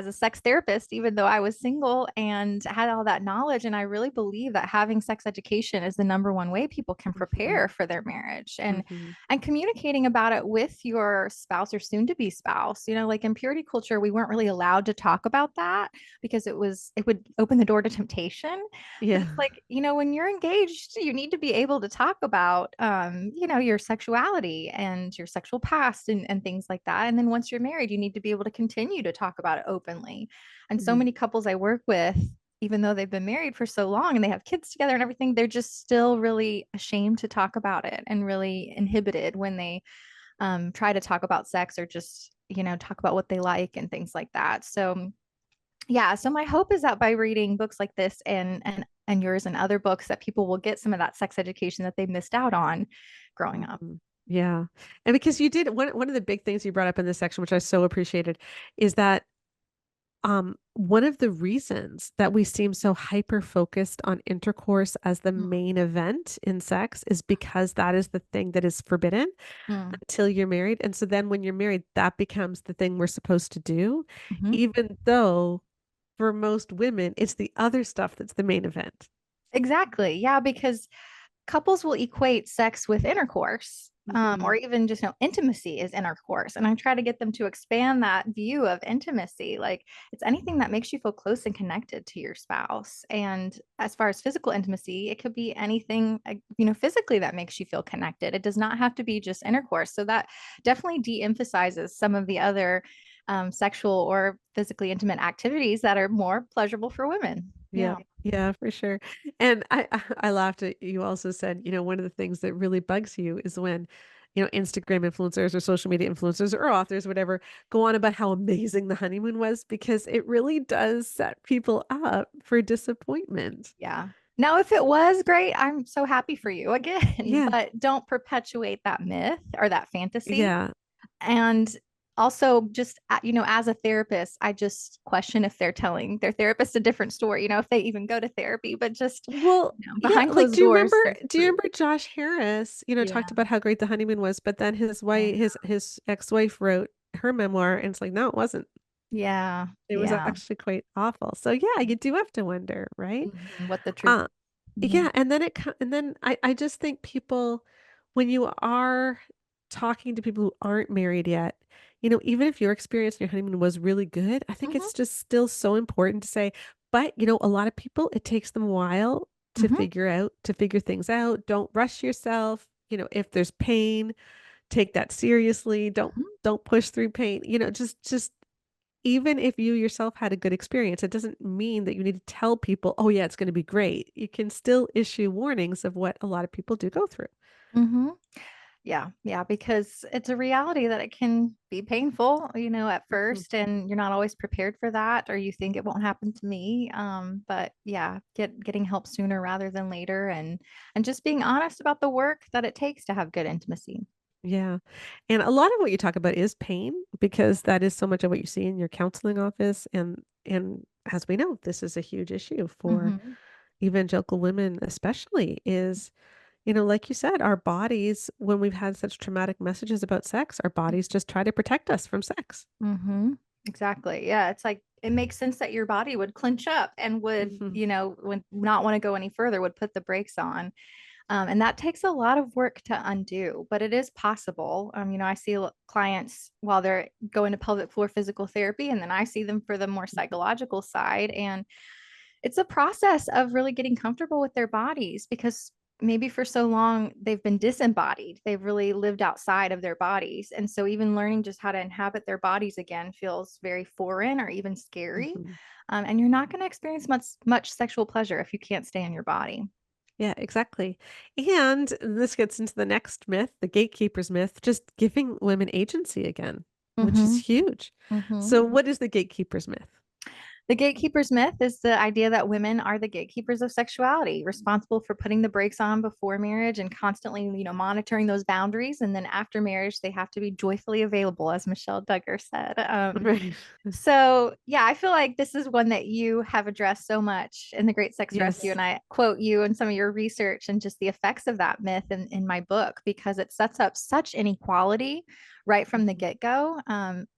a sex therapist, even though I was single and had all that knowledge. And I really believe that having sex education is the number one way people can Hmm. prepare for their marriage Hmm. and communicating about it with your spouse or soon to be spouse. Like in purity culture, we weren't really allowed to talk about that because it would open the door to temptation. But Yeah. it's like, when you're engaged, you need to be able to talk about, your sexuality and your sexual past and things like that. And then once you're married, you need to be able to continue to talk about it openly. And so Mhm. many couples I work with, even though they've been married for so long and they have kids together and everything, they're just still really ashamed to talk about it and really inhibited when they try to talk about sex or just, talk about what they like and things like that. So yeah, so my hope is that by reading books like this and yours and other books that people will get some of that sex education that they missed out on growing up. Mhm. Yeah. And because you did one of the big things you brought up in this section, which I so appreciated, is that one of the reasons that we seem so hyper focused on intercourse as the main event in sex is because that is the thing that is forbidden Mm-hmm. until you're married. And so then when you're married, that becomes the thing we're supposed to do, Mm-hmm. even though for most women, it's the other stuff that's the main event. Exactly. Yeah, because couples will equate sex with intercourse. or Mhm. even just intimacy is intercourse. And I try to get them to expand that view of intimacy. Like it's anything that makes you feel close and connected to your spouse. And as far as physical intimacy, it could be anything, physically that makes you feel connected. It does not have to be just intercourse. So that definitely de-emphasizes some of the other sexual or physically intimate activities that are more pleasurable for women. Yeah. Yeah. Yeah, for sure. And I laughed at you also said, one of the things that really bugs you is when, Instagram influencers or social media influencers or authors, whatever, go on about how amazing the honeymoon was because it really does set people up for disappointment. Yeah. Now, if it was great, I'm so happy for you again, Yeah. but don't perpetuate that myth or that fantasy. Yeah. And also, just, as a therapist, I just question if they're telling their therapist a different story, if they even go to therapy, but just, Well, yeah, behind like closed doors, there's do you proof. remember Josh Harris, talked Yeah. about how great the honeymoon was, but then Yeah. his ex-wife wrote her memoir and it's like, no, it wasn't. Yeah. It was Yeah. actually quite awful. So yeah, you do have to wonder, right? What the truth Uh, is. yeah, and then I just think people when you are talking to people who aren't married yet, even if your experience in your honeymoon was really good, I think Hmm. it's just still so important to say, but a lot of people it takes them a while Hmm. to figure things out. Don't rush yourself. If there's pain, take that seriously. Hmm. Don't push through pain. Just even if you yourself had a good experience, it doesn't mean that you need to tell people, oh, yeah, it's going to be great. You can still issue warnings of what a lot of people do go through. Hmm. Yeah, yeah, because it's a reality that it can be painful, at Mhm. first, and you're not always prepared for that, or you think it won't happen to me. But yeah, getting help sooner rather than later, and just being honest about the work that it takes to have good intimacy. Yeah. And a lot of what you talk about is pain because that is so much of what you see in your counseling office. And as we know, this is a huge issue for Hmm. evangelical women, especially is, like you said, our bodies, when we've had such traumatic messages about sex, our bodies just try to protect us from sex. Hmm. Exactly. Yeah, it's like it makes sense that your body would clench up and would, Hmm. would not want to go any further, would put the brakes on. And that takes a lot of work to undo, but it is possible. I see clients while they're going to pelvic floor physical therapy, and then I see them for the more psychological side. And it's a process of really getting comfortable with their bodies because maybe for so long they've been disembodied. They've really lived outside of their bodies. And so even learning just how to inhabit their bodies again feels very foreign or even scary. Hmm. And you're not going to experience much sexual pleasure if you can't stay in your body. Yeah, exactly. And this gets into the next myth, the gatekeeper's myth, just giving women agency again, which is Mm-hmm. huge. Mm-hmm. So, what is the gatekeeper's myth? The gatekeeper's myth is the idea that women are the gatekeepers of sexuality, responsible for putting the brakes on before marriage and constantly, monitoring those boundaries. And then after marriage, they have to be joyfully available, as Michelle Duggar said. Right. So, yeah, I feel like this is one that you have addressed so much in The Great Sex Rescue. Yes. And I quote you in some of your research and just the effects of that myth in my book because it sets up such inequality right from the Mhm. get go.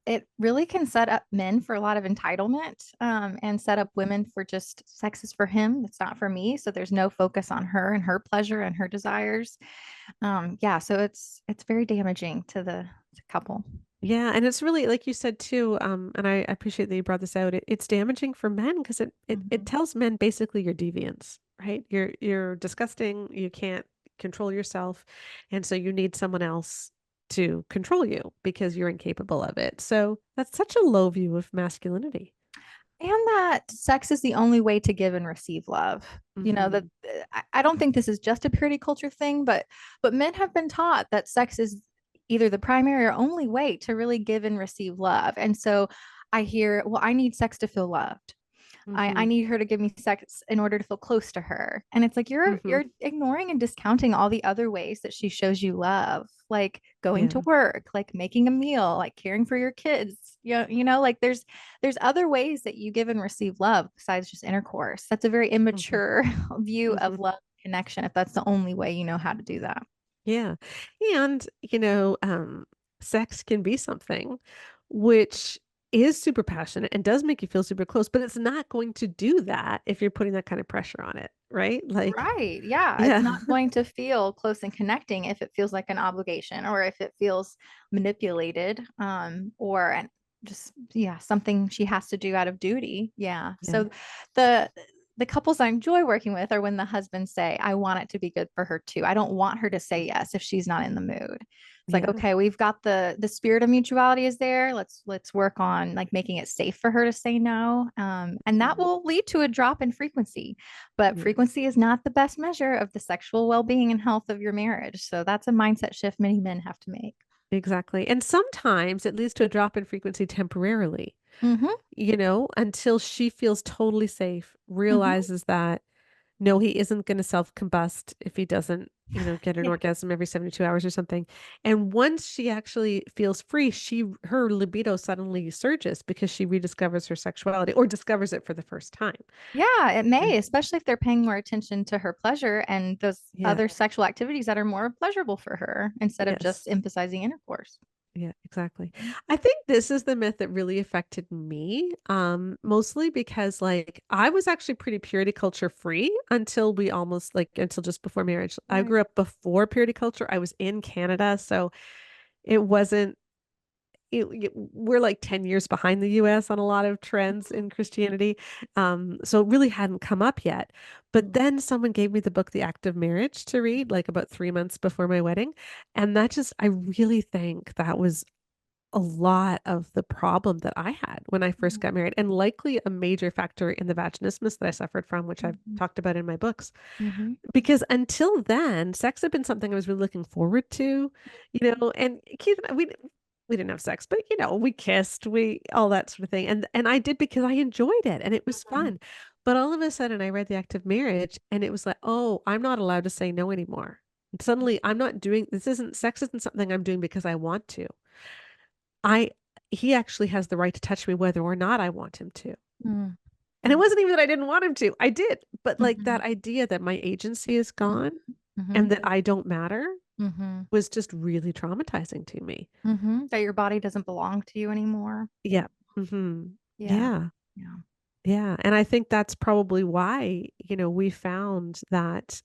It really can set up men for a lot of entitlement and set up women for just sex is for him, it's not for me. So there's no focus on her and her pleasure and her desires. Yeah, so it's very damaging to the couple. Yeah, and it's really like you said too, and I appreciate that you brought this out. It's damaging for men because it Mhm. tells men basically you're deviants, right? You're disgusting, you can't control yourself, and so you need someone else to control you because you're incapable of it. So that's such a low view of masculinity. And that sex is the only way to give and receive love. That Hmm. I don't think this is just a purity culture thing, but men have been taught that sex is either the primary or only way to really give and receive love. And so I hear, well, I need sex to feel loved. I Hmm. need her to give me sex in order to feel close to her. And it's like Hmm. you're ignoring and discounting all the other ways that she shows you love, like going to Yeah. work, like making a meal, like caring for your kids. Like there's other ways that you give and receive love besides just intercourse. That's a very Hmm. immature view of Hmm. love connection if that's the only way you know how to do that. Yeah. And, sex can be something which is super passionate and does make you feel super close, but it's not going to do that if you're putting that kind of pressure on it, right? Like, Right. Yeah. It's yeah, not going to feel close and connecting if it feels like an obligation or if it feels manipulated, or just, yeah, something she has to do out of duty. Yeah. yeah, So the the couples I enjoy working with are when the husbands say, I want it to be good for her too. I don't want her to say yes if she's not in the mood. It's like, yeah, okay, we've got the spirit of mutuality is there. Let's work on like making it safe for her to say no. And that mhm, will lead to a drop in frequency. But yeah, frequency is not the best measure of the sexual well-being and health of your marriage. So that's a mindset shift many men have to make. exactly. And sometimes it leads to a drop in frequency temporarily, Mm-hmm. until she feels totally safe, Mm-hmm. realizes that no, he isn't going to self-combust if he doesn't, get an Yeah. orgasm every 72 hours or something. And once she actually feels free, her libido suddenly surges because she rediscovers her sexuality or discovers it for the first time. Yeah, it Yeah. may, especially if they're paying more attention to her pleasure and those Yeah. other sexual activities that are more pleasurable for her instead of Yes. just emphasizing intercourse. Yeah, exactly. I think this is the myth that really affected me, mostly because like I was actually pretty purity culture free until until just before marriage. I Right. grew up before purity culture. I was in Canada, so it wasn't we're like 10 years behind the US on a lot of trends in Christianity. So it really hadn't come up yet. But Mm-hmm. then someone gave me the book, The Act of Marriage, to read, like about 3 months before my wedding. And I really think that was a lot of the problem that I had when I first got married, and likely a major factor in the vaginismus that I suffered from, which I've Mm-hmm. talked about in my books. Mm-hmm. Because until then, sex had been something I was really looking forward to, and Keith and we didn't have sex, but we kissed, we all that sort of thing. And I did because I enjoyed it and it was fun. But all of a sudden I read The Act of Marriage and it was like, oh, I'm not allowed to say no anymore. And suddenly I'm not doing this isn't sex isn't something I'm doing because I want to. I He actually has the right to touch me whether or not I want him to. And it wasn't even that I didn't want him to. I did. But like Mm-hmm. that idea that my agency is gone Mm-hmm. and that I don't matter Mm-hmm. was just really traumatizing to me. Mm-hmm. That your body doesn't belong to you anymore. Yeah. Hmm. Yeah. Yeah. Yeah. Yeah. And I think that's probably why, we found that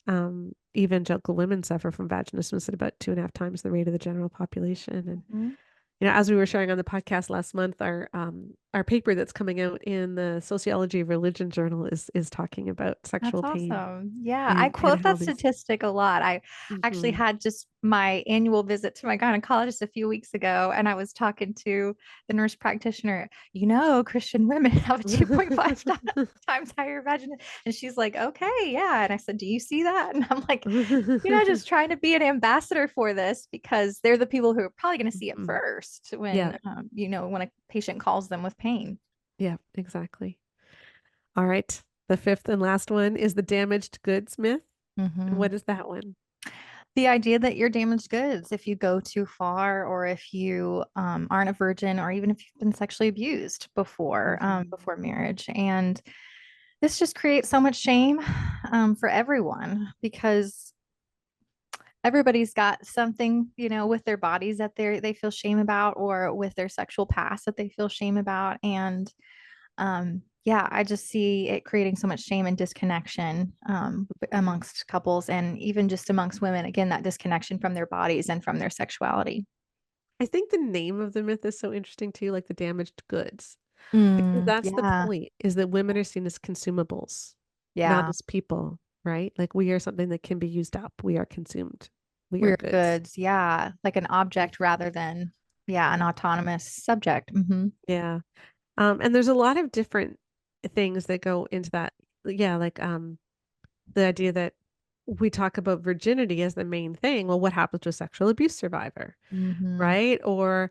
evangelical women suffer from vaginismus at about 2.5 times the rate of the general population. And Mhm. as we were sharing on the podcast last month, our paper that's coming out in the Sociology of Religion journal is talking about That's sexual pain awesome. Yeah, I and quote how that these. statistic a lot. I actually Mhm. had just my annual visit to my gynecologist a few weeks ago, and I was talking to the nurse practitioner. Christian women have a 2.5 times higher vagina. And she's like, okay, yeah. And I said, do you see that? And I'm like, just trying to be an ambassador for this because they're the people who are probably going to see it Mhm. first Yeah, when a patient calls them with pain. yeah, exactly. All right. The fifth and last one is the damaged goods myth. And Mhm. what is that one? The idea that you're damaged goods if you go too far, or if you aren't a virgin, or even if you've been sexually abused Mhm. before marriage. And this just creates so much shame for everyone, because everybody's got something, with their bodies that they feel shame about, or with their sexual past that they feel shame about. And yeah, I just see it creating so much shame and disconnection amongst couples, and even just amongst women. Again, that disconnection from their bodies and from their sexuality. I think the name of the myth is so interesting too, like the damaged goods, because that's the Yeah. point, is that women are seen as consumables, not Yeah. as people, right? Like we are something that can be used up. We are consumed. We are We're goods. goods. Yeah. Like an object rather than, yeah, an autonomous subject. Yeah. And there's a lot of different things that go into that. Yeah, like the idea that we talk about virginity as the main thing. Well, what happens to a sexual abuse survivor, Hmm. right? Or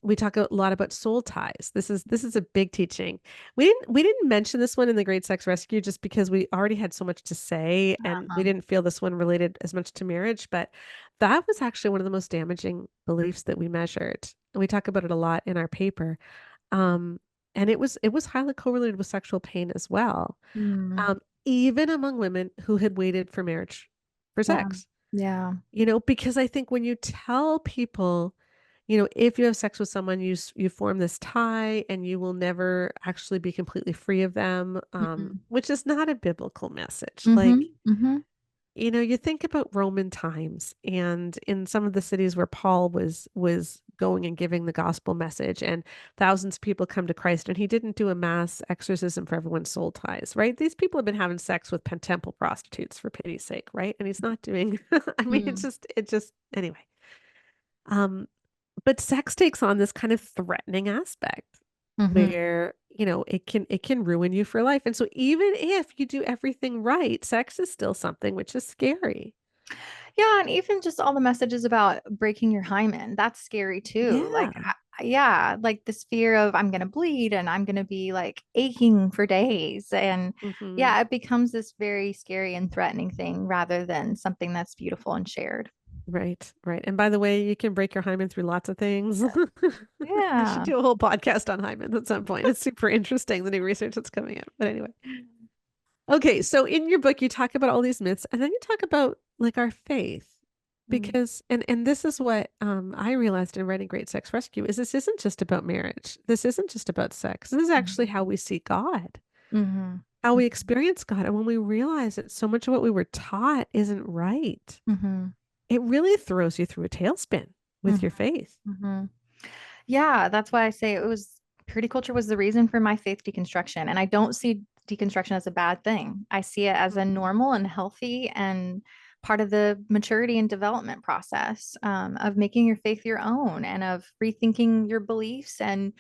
we talk a lot about soul ties. This is a big teaching. We didn't mention this one in the Great Sex Rescue just because we already had so much to say and we Uh-huh. didn't feel this one related as much to marriage, but that was actually one of the most damaging beliefs that we measured. And we talk about it a lot in our paper. Um, and it was highly correlated with sexual pain as well. Mm. Even among women who had waited for marriage for Yeah. sex. Yeah. Because I think when you tell people, if you have sex with someone, you form this tie and you will never actually be completely free of them, Mhm. which is not a biblical message. Like, Mhm. Mhm. you think about Roman times and in some of the cities where Paul was going and giving the gospel message and thousands of people come to Christ and he didn't do a mass exorcism for everyone's soul ties, right? These people have been having sex with temple prostitutes for pity's sake, right? And he's not doing I mean Mm. it just anyway. Um but sex takes on this kind of threatening aspect Mhm. where, it can ruin you for life. And so even if you do everything right, sex is still something which is scary. Yeah, and even just all the messages about breaking your hymen, that's scary too. Like, Yeah. yeah, like this fear of I'm going to bleed and I'm going to be like aching for days. And Hmm. yeah, it becomes this very scary and threatening thing rather than something that's beautiful and shared. Right, right. And by the way, you can break your hymen through lots of things. I should Yeah. do a whole podcast on hymens at some point. It's super interesting, the new research that's coming out. But anyway. Okay, so in your book you talk about all these myths and then you talk about like our faith. Mm. Because and this is what I realized in writing Great Sex Rescue is this isn't just about marriage. This isn't just about sex. This is actually how we see God, Mhm. how we experience God. And when we realize that so much of what we were taught isn't right, Mhm. it really throws you through a tailspin with Mhm. your faith. Mhm. Yeah, that's why I say it was purity culture was the reason for my faith deconstruction. And I don't see deconstruction as a bad thing. I see it as a Mhm. normal and healthy and part of the maturity and development process of making your faith your own and of rethinking your beliefs and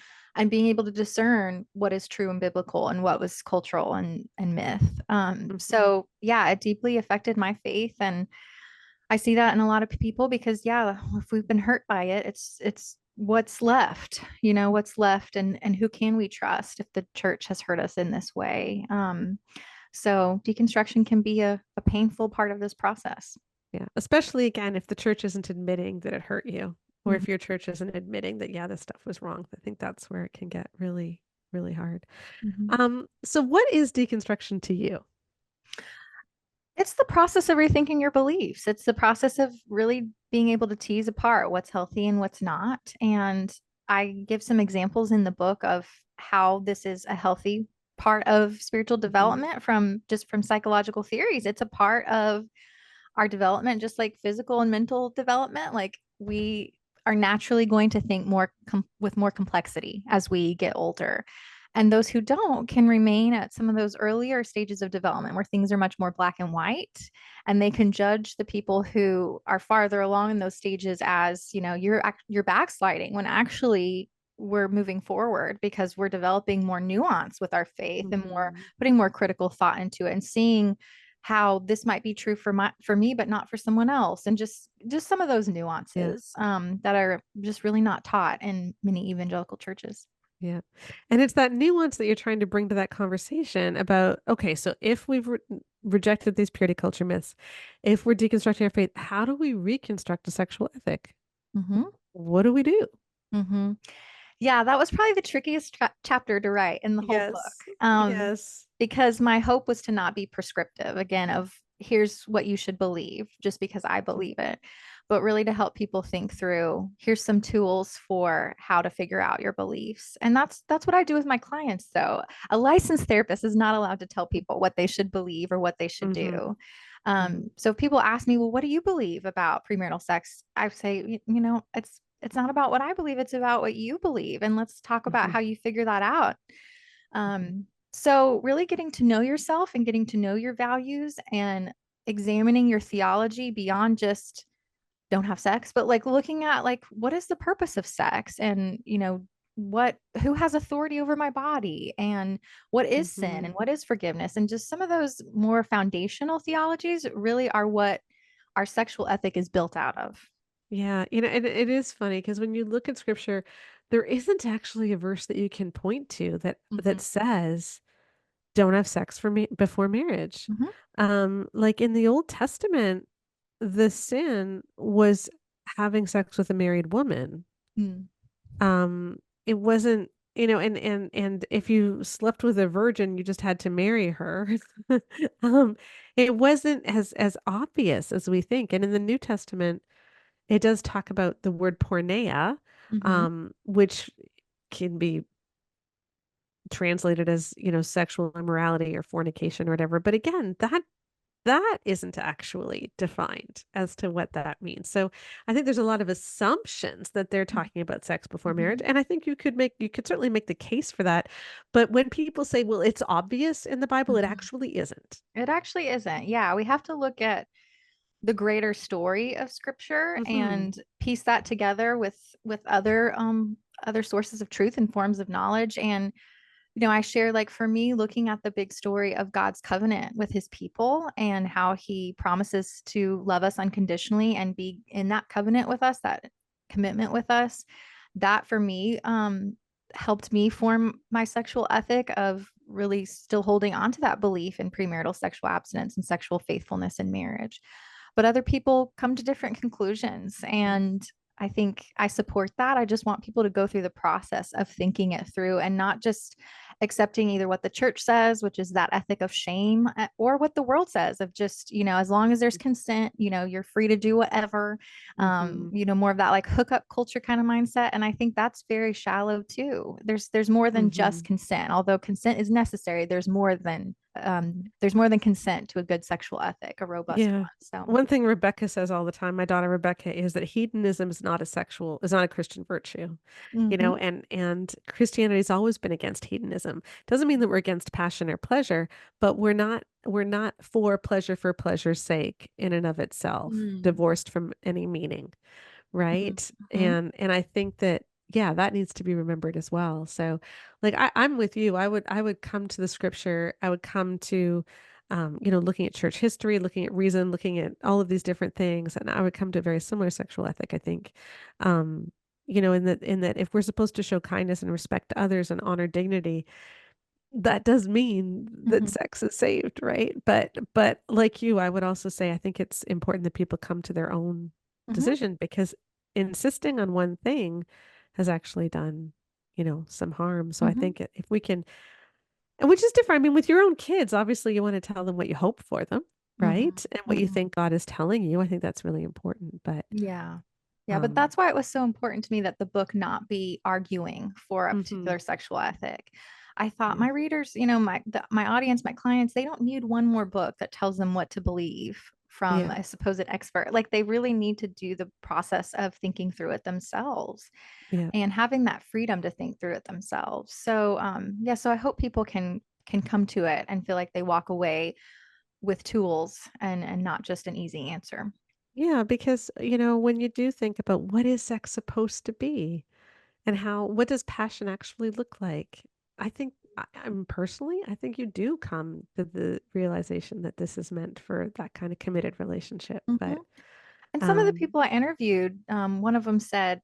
being able to discern what is true and biblical and what was cultural and myth. Mhm. So yeah, it deeply affected my faith and I see that in a lot of people because yeah, if we've been hurt by it, it's what's left, what's left and who can we trust if the church has hurt us in this way. So deconstruction can be a painful part of this process. Yeah, especially again if the church isn't admitting that it hurt you, or Mhm. if your church isn't admitting that yeah, this stuff was wrong. I think that's where it can get really, really hard. Mhm. So what is deconstruction to you? It's the process of rethinking your beliefs. It's the process of really being able to tease apart what's healthy and what's not. And I give some examples in the book of how this is a healthy part of spiritual Mhm. development from psychological theories. It's a part of our development, just like physical and mental development. Like we are naturally going to think with more complexity as we get older. And those who don't can remain at some of those earlier stages of development where things are much more black and white. And they can judge the people who are farther along in those stages as, you're backsliding when actually we're moving forward because we're developing more nuance with our faith and more Mhm. putting more critical thought into it and seeing how this might be true for me but not for someone else and just some of those Yeah. nuances that are just really not taught in many evangelical churches. Yeah. And it's that nuance that you're trying to bring to that conversation about, okay, so if we've rejected these purity culture myths, if we're deconstructing our faith, how do we reconstruct a sexual ethic? Mm-hmm. What do we do? Mm-hmm. Yeah, that was probably the trickiest chapter to write in the whole book. Yes. Yes. Because my hope was to not be prescriptive again of here's what you should believe just because I believe it, but really to help people think through here's some tools for how to figure out your beliefs. And that's what I do with my clients though. A licensed therapist is not allowed to tell people what they should believe or what they should Hmm. do. So if people ask me, well, what do you believe about premarital sex? I say, it's not about what I believe, it's about what you believe. And let's talk about Hmm. how you figure that out. Hmm. So really getting to know yourself and getting to know your values and examining your theology beyond just don't have sex, but like looking at like what is the purpose of sex and what who has authority over my body and what is sin Hmm. and what is forgiveness and just some of those more foundational theologies really are what our sexual ethic is built out of. Yeah, and it is funny because when you look at scripture, there isn't actually a verse that you can point to that Mhm. says don't have sex for me before marriage. Mhm. Like in the Old Testament, the sin was having sex with a married woman. Mm. Um, it wasn't, and if you slept with a virgin, you just had to marry her. Um, it wasn't as obvious as we think. And in the New Testament, it does talk about the word porneia, Mm-hmm. which can be translated as, sexual immorality or fornication or whatever. But again, that isn't actually defined as to what that means. So I think there's a lot of assumptions that they're talking about sex before marriage. Mm-hmm. And I think you could certainly make the case for that. But when people say, well, it's obvious in the Bible, it Mm-hmm. actually isn't. It actually isn't. Yeah, we have to look at the greater story of scripture Hmm. and piece that together with other sources of truth and forms of knowledge. And I share, like, for me, looking at the big story of God's covenant with his people and how he promises to love us unconditionally and be in that covenant with us, that commitment with us, that for me helped me form my sexual ethic of really still holding on to that belief in premarital sexual abstinence and sexual faithfulness in marriage. But other people come to different conclusions. And I think I support that. I just want people to go through the process of thinking it through and not just accepting either what the church says, which is that ethic of shame, or what the world says of just, as long as there's consent, you're free to do whatever. Hmm. More of that like hookup culture kind of mindset. And I think that's very shallow too. There's more than Hmm. just consent. Although consent is necessary, there's more than consent to a good sexual ethic, a robust Yeah. one. So One thing Rebecca says all the time, my daughter Rebecca, is that hedonism is not a Christian virtue. mhm, And Christianity's always been against hedonism. Doesn't mean that we're against passion or pleasure, but we're not for pleasure's sake in and of itself, mm, divorced from any meaning, mhm, right? mhm, And I think that, yeah, that needs to be remembered as well. So like I'm with you. I would come to the scripture, I would come to looking at church history, looking at reason, looking at all of these different things, and I would come to a very similar sexual ethic, I think. Um, in that if we're supposed to show kindness and respect to others and honor dignity, that does mean that mhm, sex is saved, right? But like you, I would also say I think it's important that people come to their own mhm, decision, because insisting on one thing has actually done, some harm. So I mhm, think if we can, and which is different. I mean, with your own kids, obviously you want to tell them what you hope for them, mhm, right? And what you mhm. think God is telling you. I think that's really important. But Yeah. Yeah, but um that's why it was so important to me that the book not be arguing for a mhm, particular sexual ethic. I thought yeah. my readers, my audience, my clients, they don't need one more book that tells them what to believe from Yeah. a supposed expert. Like, they really need to do the process of thinking through it themselves Yeah. and having that freedom to think through it themselves. So, yeah, so I hope people can come to it and feel like they walk away with tools and not just an easy answer. Yeah, because when you do think about what is sex supposed to be, and what does passion actually look like? I think I think you do come to the realization that this is meant for that kind of committed relationship. Mhm. But And some of the um people I interviewed, one of them said,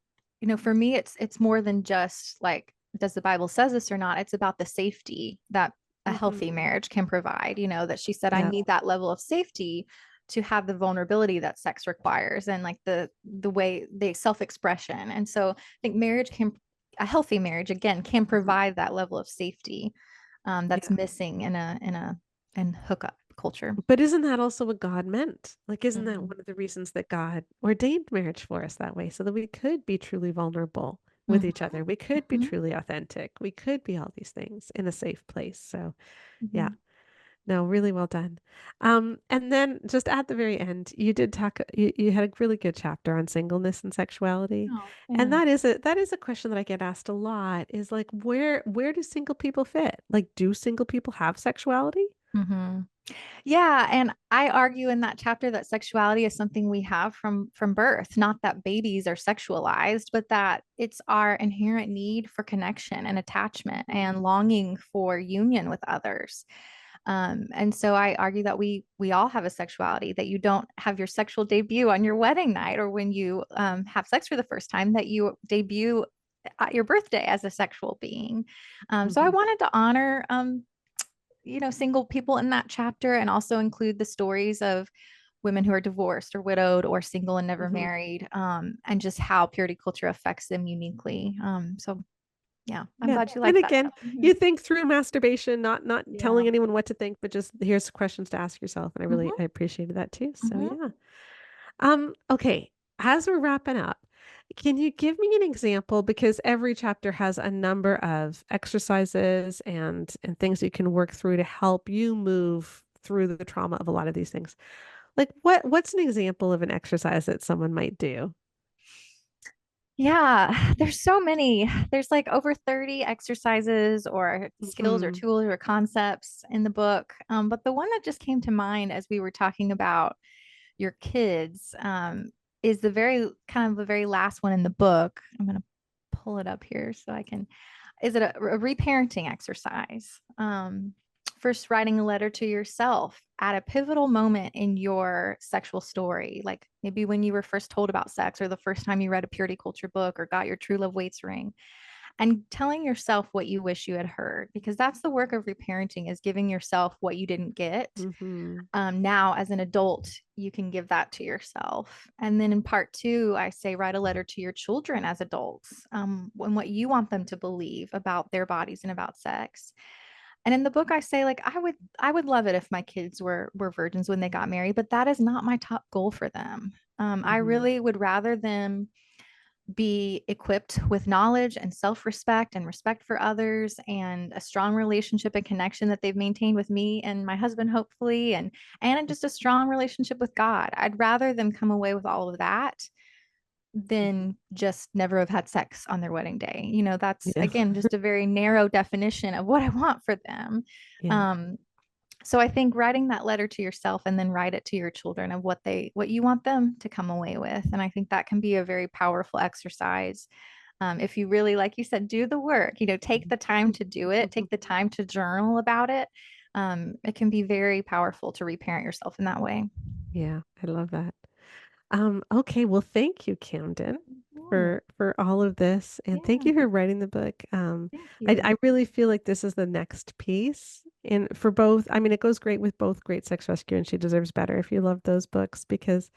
for me, it's more than just like, does the Bible says this or not? It's about the safety that a healthy mhm, marriage can provide. That she said, I yeah, need that level of safety to have the vulnerability that sex requires and like the way the self-expression. And so I think a healthy marriage again can mhm, provide that level of safety that's yeah. missing in hookup culture. But isn't that also what God meant? Like, isn't that Mhm. one of the reasons that God ordained marriage for us that way, so that we could be truly vulnerable with Mhm. each other? We could be Mhm. truly authentic. We could be all these things in a safe place. So, yeah. Mhm. No, really well done. And then just at the very end, you did talk, you had a really good chapter on singleness and sexuality. Oh, And yeah. that is a question that I get asked a lot, is like, where do single people fit? Like, do single people have sexuality? hmm Yeah, and I argue in that chapter that sexuality is something we have from birth, not that babies are sexualized, but that it's our inherent need for connection and attachment Mm, and longing for union with others. And so I argue that we all have a sexuality, that you don't have your sexual debut on your wedding night or when you have sex for the first time, that you debut at your birthday as a sexual being. So I mhm, wanted to honor single people in that chapter and also include the stories of women who are divorced or widowed or single and never mhm. married, and just how purity culture affects them uniquely. So yeah, I'm Yeah. glad you And liked that again, chapter. Yeah. you think through masturbation, not Yeah. telling anyone what to think, but just here's questions to ask yourself. And I appreciated that too. So Hmm. yeah. Okay. As we're wrapping up, Can you give me an example? Because every chapter has a number of exercises and things you can work through to help you move through the trauma of a lot of these things. Like what's an example of an exercise that someone might do? Yeah, there's so many. There's like over 30 exercises or skills or Hmm. tools or concepts in the book. But the one that just came to mind as we were talking about your kids is the very kind of the very last one in the book. I'm going to pull it up here so I can. Is it a reparenting exercise? First, writing a letter to yourself at a pivotal moment in your sexual story, like maybe when you were first told about sex, or the first time you read a purity culture book, or got your true love waits ring, and telling yourself what you wish you had heard, because that's the work of reparenting, is giving yourself what you didn't get. Hmm. Now as an adult, you can give that to yourself. And then in part two, I say write a letter to your children as adults, and what you want them to believe about their bodies and about sex. And in the book I say, like, I would love it if my kids were virgins when they got married, but that is not my top goal for them. I Hmm. really would rather them be equipped with knowledge and self-respect and respect for others, and a strong relationship and connection that they've maintained with me and my husband, hopefully, and just a strong relationship with God. I'd rather them come away with all of that than just never have had sex on their wedding day. That's Yeah. again just a very narrow definition of what I want for them. Yeah. um, so I think writing that letter to yourself and then write it to your children of what you want them to come away with. And I think that can be a very powerful exercise. If you really, like you said, do the work, take the time to do it, take the time to journal about it. It can be very powerful to reparent yourself in that way. Yeah, I love that. Okay, well, thank you, Camden, Yeah, for all of this, and thank yeah, you for writing the book. thank I you. really feel like this is the next piece, and for both. I mean, it goes great with both Great Sex Rescue and She Deserves Better if you love those books, because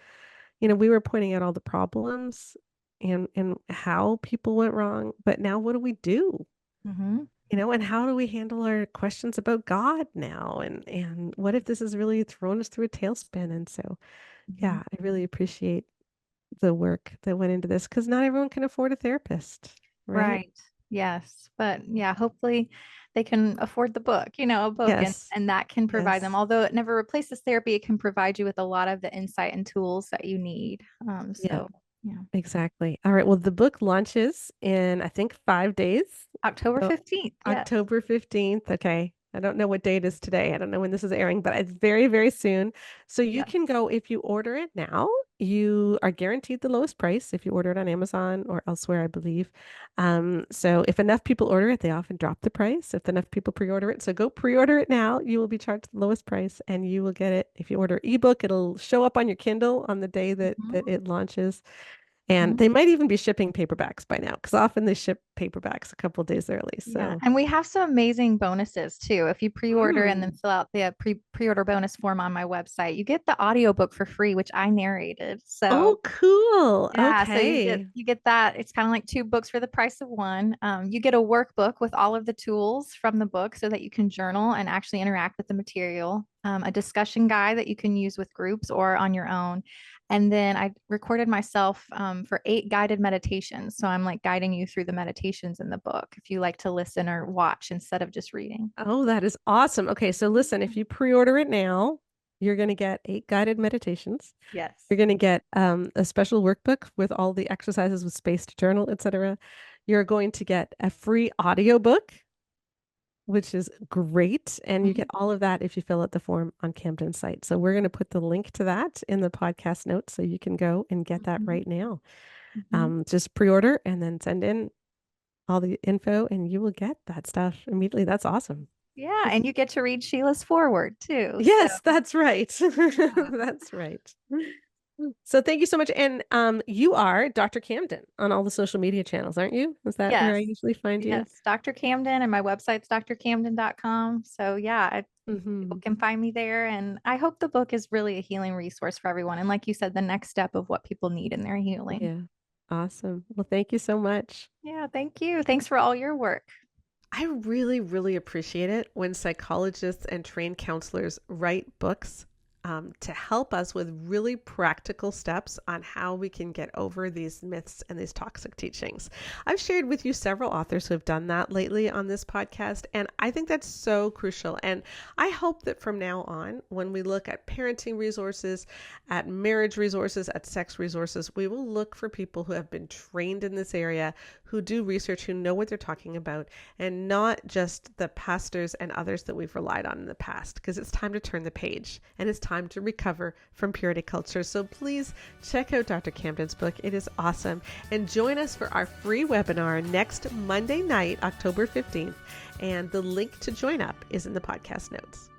we were pointing out all the problems and how people went wrong, but now what do we do? Hmm. And how do we handle our questions about God now? And what if this has really thrown us through a tailspin? And so, Hmm. yeah, I really appreciate the work that went into this because not everyone can afford a therapist, right? Right. Yes. But yeah, hopefully they can afford the book, a book, and Yes. and that can provide them. Yes. Although it never replaces therapy, it can provide you with a lot of the insight and tools that you need. Yeah, So yeah. exactly. All right. Well, the book launches in, I think, 5 days. October So 15th. Yes. October 15th. Okay. I don't know what date is today. I don't know when this is airing, but it's very, very soon. So you Yes. can go if you order it now, you are guaranteed the lowest price if you order it on Amazon or elsewhere, I believe. So if enough people order it, they often drop the price if enough people pre-order it. So go pre-order it now. You will be charged the lowest price and you will get it. If you order ebook, it'll show up on your Kindle on the day that Mhm. it launches. And Mhm. they might even be shipping paperbacks by now, because often they ship paperbacks a couple days early. Yeah, So, and we have some amazing bonuses too. If you pre-order and then mm. fill out the pre-order bonus form on my website, you get the audiobook for free, which I narrated. So Oh, cool. yeah, so you get Okay. you get that. It's kind of like two books for the price of one. You get a workbook with all of the tools from the book so that you can journal and actually interact with the material. A discussion guide that you can use with groups or on your own. And then I recorded myself for 8 guided meditations. So I'm like guiding you through the meditations in the book if you like to listen or watch instead of just reading. Oh, that is awesome. Okay, so listen, if you pre-order it now, you're going to get 8 guided meditations. Yes. You're going to get a special workbook with all the exercises with space to journal, etc. You're going to get a free audiobook, which is great. And you Mhm. get all of that if you fill out the form on Camden's site. So we're going to put the link to that in the podcast notes so you can go and get that Mhm. right now. Mhm. Just pre-order and then send in all the info and you will get that stuff immediately. That's awesome. Yeah, and you get to read Sheila's forward too. So Yes, that's right. yeah. That's right. So thank you so much. And you are Dr. Camden on all the social media channels, aren't you? Is that where I Yes. usually find you? Yes. Dr. Camden, and my website's drcamden.com. So yeah, people Hmm. can find me there. And I hope the book is really a healing resource for everyone. And like you said, the next step of what people need in their healing. Yeah. Awesome. Well, thank you so much. Yeah, thank you. Thanks for all your work. I really, really appreciate it when psychologists and trained counselors write books to help us with really practical steps on how we can get over these myths and these toxic teachings. I've shared with you several authors who have done that lately on this podcast, and I think that's so crucial. And I hope that from now on, when we look at parenting resources, at marriage resources, at sex resources, we will look for people who have been trained in this area, who do research, who know what they're talking about, and not just the pastors and others that we've relied on in the past, because it's time to turn the page and it's time to recover from purity culture. So please check out Dr. Camden's book. It is awesome. And join us for our free webinar next Monday night, October 15th. And the link to join up is in the podcast notes.